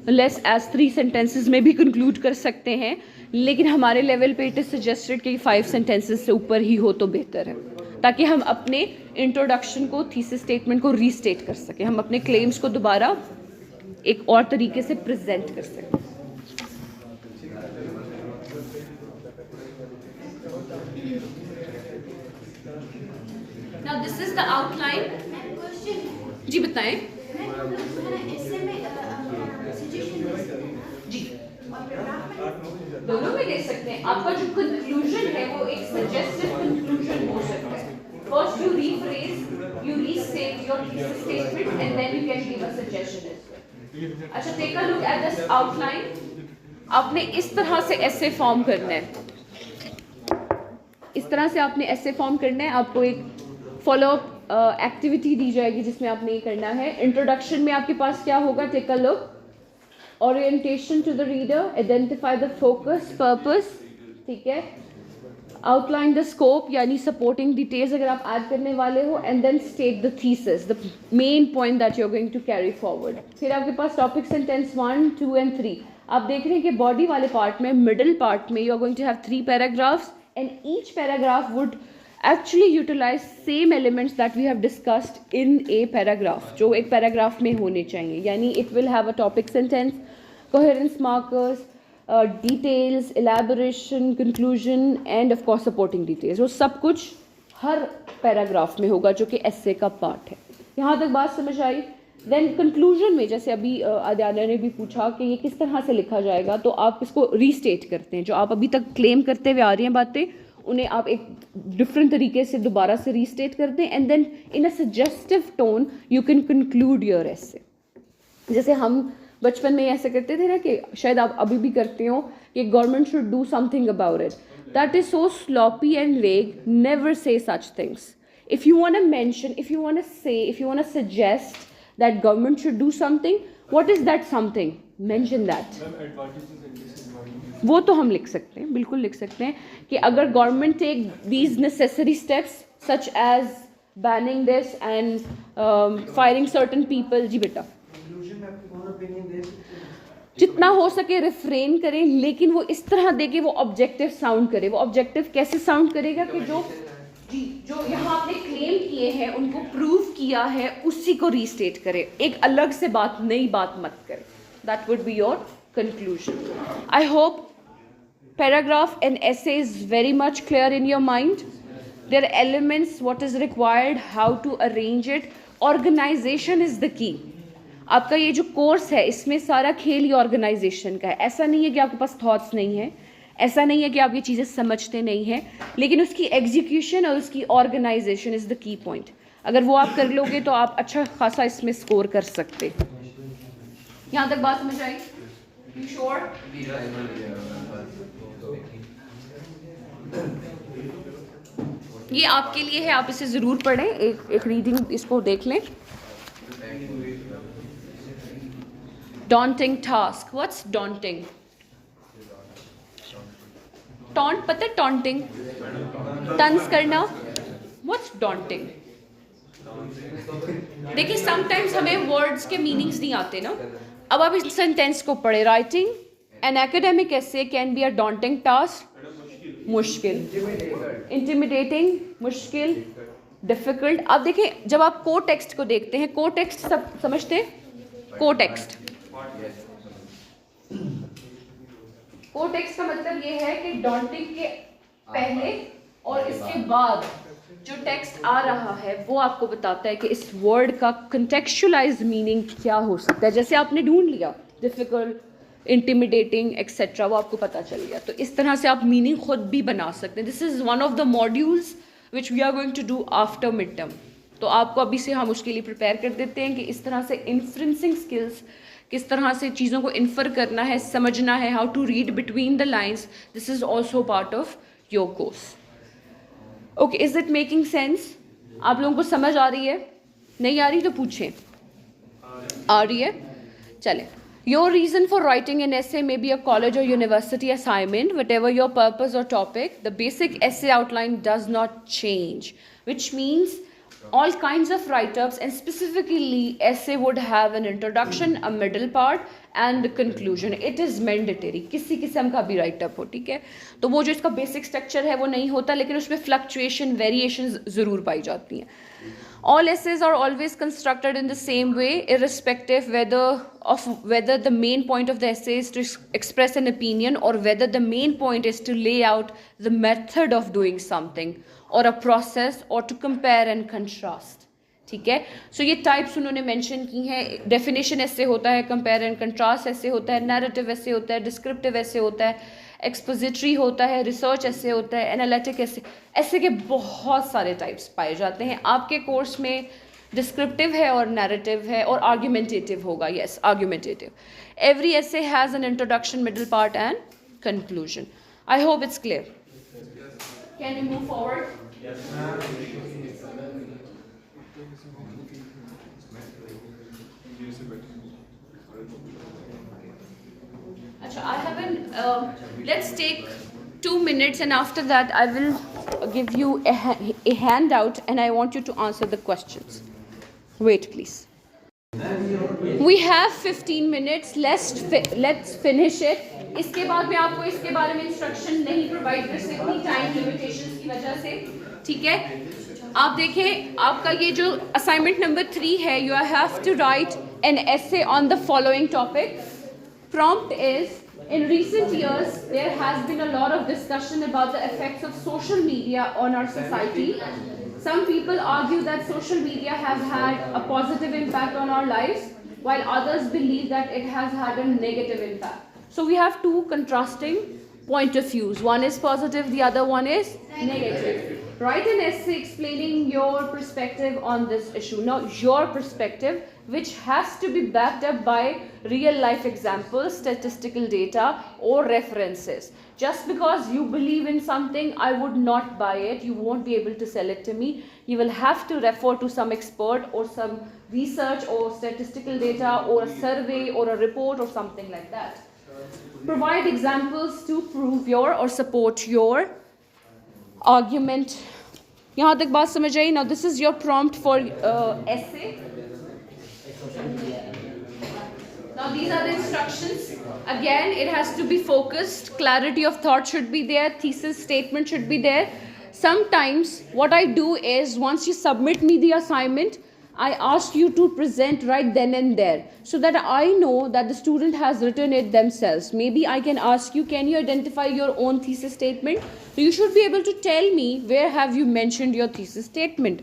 लेस एज 3 सेंटेंसेस में भी कंक्लूड कर सकते हैं, लेकिन हमारे लेवल पे इट इज़ सजेस्टेड कि 5 सेंटेंसेस से ऊपर ही हो तो बेहतर है, ताकि हम अपने इंट्रोडक्शन को, थीसिस स्टेटमेंट को रीस्टेट कर सकें, हम अपने क्लेम्स को दोबारा एक और तरीके से प्रेजेंट कर सकें. Now this is the outline. Question जी बताएं. ऐसे में सजेशन दे सकते हैं जी, और पैराग्राफ में दोनों में दे सकते हैं. आपका जो कंक्लूजन है वो एक सजेस्टिव कंक्लूजन हो सकता है. First you rephrase, you restate your thesis statement and then you can give a suggestion as well. अच्छा, take a look at this outline. आपने इस तरह से एसे फॉर्म करना है, इस तरह से आपने एसे फॉर्म करना है. आपको एक फॉलो अप एक्टिविटी दी जाएगी जिसमें आपने ये करना है. इंट्रोडक्शन में आपके पास क्या होगा? Take a look. Orientation to the reader, identify the focus, purpose, ठीक है. आउटलाइन द स्कोप यानी सपोर्टिंग डिटेल्स अगर आप ऐड करने वाले हो, and then state the thesis, the main point that you are going to carry forward. फिर आपके पास टॉपिक सेंटेंस 1, 2 एंड 3. आप देख रहे हैं कि बॉडी वाले पार्ट में, मिडल पार्ट में, you are going to have 3 paragraphs, and each paragraph would actually utilize same elements that we have discussed in a paragraph, जो एक पैराग्राफ में होने चाहिए. यानी it will have a topic sentence, coherence markers, details, elaboration, conclusion and of course supporting details. वो सब कुछ हर paragraph में होगा जो कि essay का पार्ट है. यहाँ तक बात समझ आई? देन कंक्लूजन में, जैसे अभी आद्याना ने भी पूछा कि ये किस तरह से लिखा जाएगा, तो आप इसको रीस्टेट करते हैं. जो आप अभी तक क्लेम करते हुए आ रही हैं बातें, उन्हें आप एक डिफरेंट तरीके से दोबारा से रीस्टेट कर दें, and then in a suggestive tone you can conclude your essay. जैसे हम बचपन में ऐसे करते थे ना, कि शायद आप अभी भी करते हो, कि government should do something about it. That is so sloppy and vague. Never say such things. If you want to mention, if you want to say, if you want to suggest that government should do something, what is that something? Mention that. वो तो हम लिख सकते हैं, बिल्कुल लिख सकते हैं कि अगर government take these necessary steps such as banning this and firing certain people. जी बेटा, कंक्लूजन में अपनी कौन ओपिनियन दे सकते हैं? जितना हो सके रिफ्रेन करें, लेकिन वो इस तरह दे कि वो ऑब्जेक्टिव साउंड करे. वो ऑब्जेक्टिव कैसे साउंड करेगा कि जो यहाँ आपने क्लेम किए हैं, उनको प्रूव किया है, उसी को रीस्टेट करे. एक अलग से बात, नई बात मत करे. That would be your conclusion. I hope paragraph and essay is very much clear in your mind. There are elements, what is required, how to arrange it. Organization is the key. आपका ये जो course है, इसमें सारा खेल ही organisation का है. ऐसा नहीं है कि आपके पास थॉट्स नहीं है, ऐसा नहीं है कि आप ये चीज़ें समझते नहीं हैं, लेकिन उसकी एग्जीक्यूशन और उसकी organization is the key point. अगर वो आप कर लोगे तो आप अच्छा खासा इसमें स्कोर कर सकते. यहाँ तक बात समझ आई? You sure? ये आपके लिए है, आप इसे ज़रूर पढ़ें. एक रीडिंग इसको देख लें. Daunting task. What's daunting? Taunt, पता है taunting? तंज करना. What's daunting? देखिए, sometimes हमें words के meanings नहीं आते ना. अब आप इस सेंटेंस को पढ़े. Writing an academic essay can be a daunting task. मुश्किल, इंटिमिडेटिंग, मुश्किल, डिफिकल्ट. अब देखें, जब आप को टेक्स्ट को देखते हैं, को टेक्स्ट सब समझते हैं? को टेक्स्ट, को टेक्स्ट का मतलब ये है कि डॉन्टिंग के पहले और इसके बाद जो टेक्स्ट आ रहा है वो आपको बताता है कि इस वर्ड का कंटेक्चुअलाइज्ड मीनिंग क्या हो सकता है. जैसे आपने ढूंढ लिया डिफिकल्ट, इंटिमिडेटिंग एक्सेट्रा, वो आपको पता चल गया. तो इस तरह से आप मीनिंग खुद भी बना सकते हैं. This is one of the modules which we are going to do after mid term. तो आपको अभी से हम उसके लिए प्रिपेयर कर देते हैं कि इस तरह से इन्फ्रेंसिंग स्किल्स, किस तरह से चीज़ों को इन्फर करना है, समझना है, how to read between the lines. This is also part of your course. Okay, is it making sense? आप लोगों को समझ आ रही है? नहीं आ रही तो पूछें. आ रही है? चलें. Your reason for writing an essay may be a college or university assignment, whatever your purpose or topic. The basic essay outline does not change, which means all kinds of write-ups, and specifically essay would have an introduction, a middle part and a conclusion. It is mandatory. किसी किस्म का भी write-up हो, ठीक है. तो वो जो इसका basic structure है वो नहीं होता, लेकिन उसमें fluctuation, variations ज़रूर पाई जाती हैं. All essays are always constructed in the same way, irrespective whether the main point of the essay is to express an opinion or whether the main point is to lay out the method of doing something or a process or to compare and contrast. ठीक है. सो ये types उन्होंने mention की हैं. Definition ऐसे होता है, compare and contrast ऐसे होता है, नैरेटिव ऐसे होता है, डिस्क्रिप्टिव ऐसे होता है, एक्सपोजिटरी होता है, रिसर्च ऐसे होता है, एनालिटिक ऐसे के बहुत सारे टाइप्स पाए जाते हैं. आपके कोर्स में डिस्क्रिप्टिव है और नैरेटिव है और आर्ग्यूमेंटेटिव होगा. Yes, argumentative. Every essay has an introduction, middle part and conclusion. I hope it's clear. Can you move forward? I have let's take 2 minutes and after that I will give you a handout and I want you to answer the questions. Wait please. We have 15 minutes. Let's finish it. इसके बाद मैं आपको इसके बारे में instruction नहीं provide कर सकती टाइम लिमिटेशंस की वजह से. ठीक है. आप देखें, आपका ये जो असाइनमेंट नंबर 3 है, you have to write an essay on the following topic. Prompt is, in recent years, there has been a lot of discussion about the effects of social media on our society. Some people argue that social media has had a positive impact on our lives, while others believe that it has had a negative impact. So we have two contrasting point of views. One is positive, the other one is negative. Write an essay explaining your perspective on this issue. Now, your perspective, which has to be backed up by real life examples, statistical data or references. Just because you believe in something, I would not buy it. You won't be able to sell it to me. You will have to refer to some expert or some research or statistical data or a survey or a report or something like that. Provide examples to prove your or support your argument. यहाँ तक बात समझ आई? Now this is your prompt for essay. Now these are the instructions. Again, it has to be focused. Clarity of thought should be there. Thesis statement should be there. Sometimes what I do is, once you submit me the assignment, I ask you to present right then and there, so that I know that the student has written it themselves. Maybe I can ask you, can you identify your own thesis statement? So you should be able to tell me where have you mentioned your thesis statement,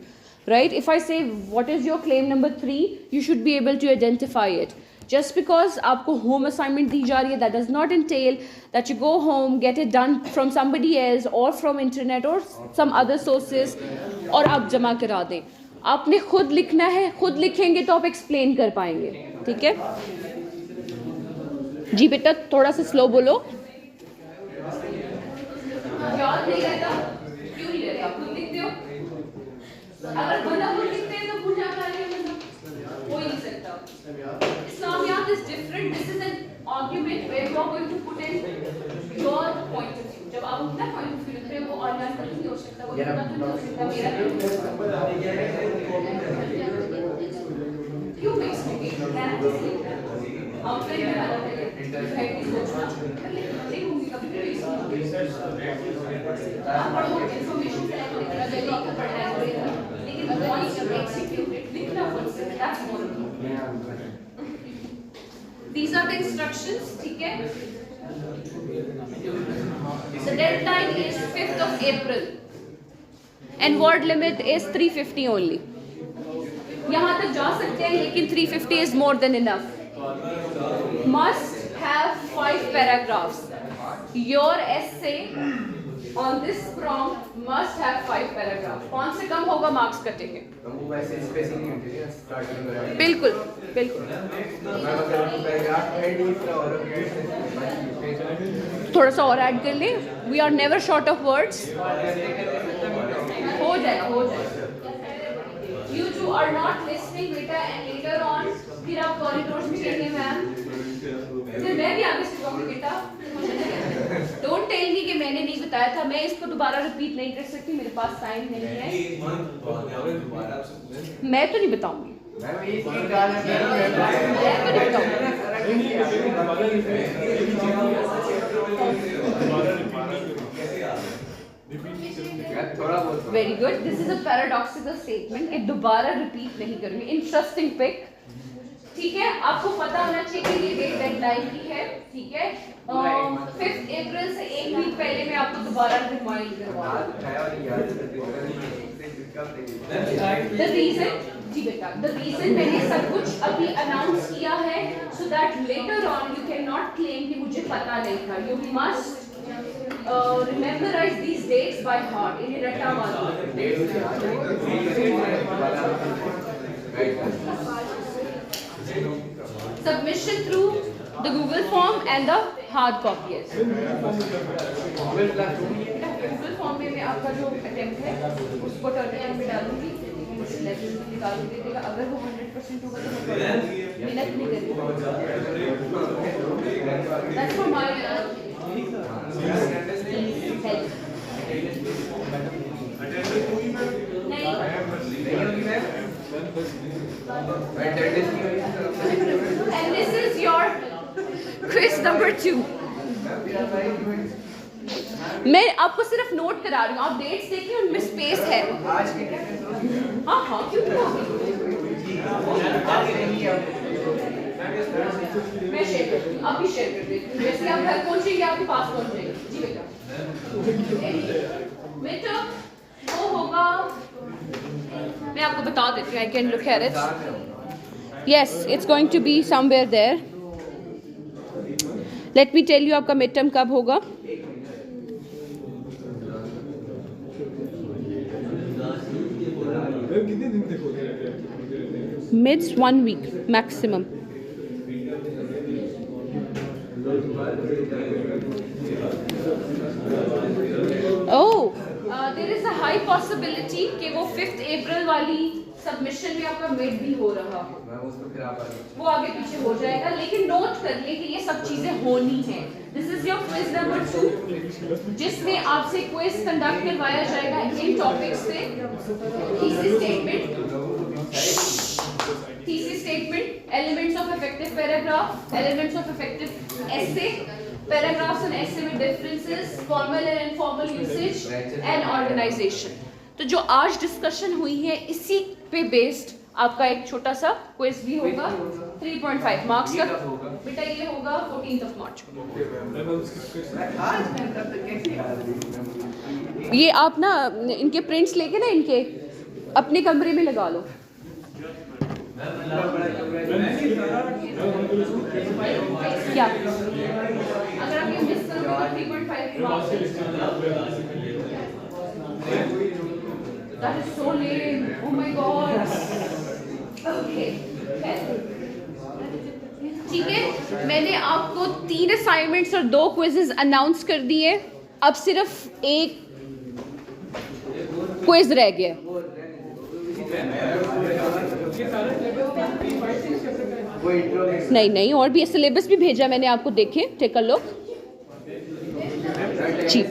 right? If I say, what is your claim number 3, you should be able to identify it. Just because आपको home assignment दी जा रही है, that does not entail that you go home, get it done from somebody else or from internet or some other sources और आप जमा करा दें. आपने खुद लिखना है. खुद लिखेंगे तो आप एक्सप्लेन कर पाएंगे. ठीक है जी बेटा, थोड़ा सा स्लो बोलो. याद नहीं रहता? क्यों नहीं रहता? आप खुद लिखते हो. अगर बंदा खुद लिखते हैं तो भूल जाता है. मतलब कोई नहीं सकता. Islamiyat is different. This is an argument where you are going to put in your point of view. जब आप अपना point of view लिखते हो, वो ऑनलाइन पर नहीं हो सकता. वो नहीं हो सकता मेरा. क्यों मिक्स हो गई? आउटलाइन में अलग है. हेड की सोचना. नहीं होंगी कभी भी. आप पढ़ो, इन्फॉर्मेशन सेलेक्ट करेगा, जल्दी का पढ़ना है. लेकिन once you execute it, लिखना once, that's more important. These are the instructions. ठीक है. The deadline is 5th of April. And word limit is 350 only. यहाँ तक जा सकते हैं लेकिन 350 is more than enough. Must have 5 paragraphs. Your essay on this prompt must have 5 paragraphs. कौन से कम होगा मार्क्स कटेंगे. वो वैसे स्पेसिंग नहीं होती है स्टार्टिंग में. बिल्कुल बिल्कुल. मैं अगर पैराग्राफ ऐड ही इसका और थोड़ा सा और ऐड कर ले. We are never short of words. हो जाएगा हो जाएगा. You two are not listening बेटा and later on फिर आप कॉरिडोर्स में चलेंगे मैम. फिर मैं भी आगे से कहूँगी बेटा. डोंट टेल मी कि मैंने नहीं बताया था. मैं इसको दोबारा रिपीट नहीं कर सकती. मेरे पास टाइम नहीं है. मैं तो नहीं बताऊंगी. मैं एक ही गाल मैं तो नहीं बताऊंगी. थोड़ा बहुत. Very good. This is a paradoxical statement कि दोबारा रिपीट नहीं करूंगी. Interesting pick. ठीक है. आपको पता होना चाहिए कि ये डेट डेडलाइन की है. ठीक है. 5 अप्रैल से एक वीक पहले मैं आपको दोबारा रिमाइंड करवा द रीजन. जी बेटा द रीजन मैंने सब कुछ अभी अनाउंस किया है so that later on you can not claim कि मुझे पता नहीं था. You must rememorize these dates by heart. इन्हें रटा मारो. Submission through the Google form and the hard copy. Google form में मैं आपका जो attempt है उसको टर्मिनल में डालूंगी. मुझे लेवल निकाल देगा. अगर वो 100% होगा तो मैं मेहनत नहीं करूँगी. That's for my help. And this is your quiz number 2. मैं आपको सिर्फ नोट करा रही हूँ. आप डेट्स देखिए उनमें स्पेस है. हाँ हाँ क्यों मैं शेयर करती हूँ. आप भी शेयर कर देती हूँ. जैसे आप घर पहुँचेंगे आपके पास पहुँच जाएंगे. जी बेटा वो होगा. मैं आपको बता देती हूँ. I can look at it. Yes it's going to be somewhere there. Let me tell you आपका मिड टर्म कब होगा. Mids 1 week maximum. There is a high possibility कि वो 5 अप्रैल वाली सबमिशन में आपका मिड भी हो रहा हो. वो आगे पीछे हो जाएगा. लेकिन नोट कर ले कि ये सब चीजें होनी है. This is your quiz number 2 जिसमें आपसे क्विज कंडक्ट करवाया जाएगा इन टॉपिक्स पे. Thesis statement, elements of effective paragraph, elements of effective essay, paragraphs and essay में differences, formal and informal usage and organization. तो जो आज डिस्कशन हुई है इसी पे बेस्ड आपका एक छोटा सा क्विज भी होगा. 3.5 मार्क्स का. बेटा ये होगा 14 मार्च को. ये आप ना इनके प्रिंट्स लेके ना इनके अपने कमरे में लगा लो. क्या अगर आप ये मिस करोगे तो 3.5 marks. That is so lame. Oh my god. Okay. ठीक है. मैंने आपको 3 असाइनमेंट्स और 2 क्विजेस अनाउंस कर दिए. अब सिर्फ एक क्विज रह गया. नहीं नहीं और भी सिलेबस भी भेजा मैंने आपको. देखें टेक अ लुक. जी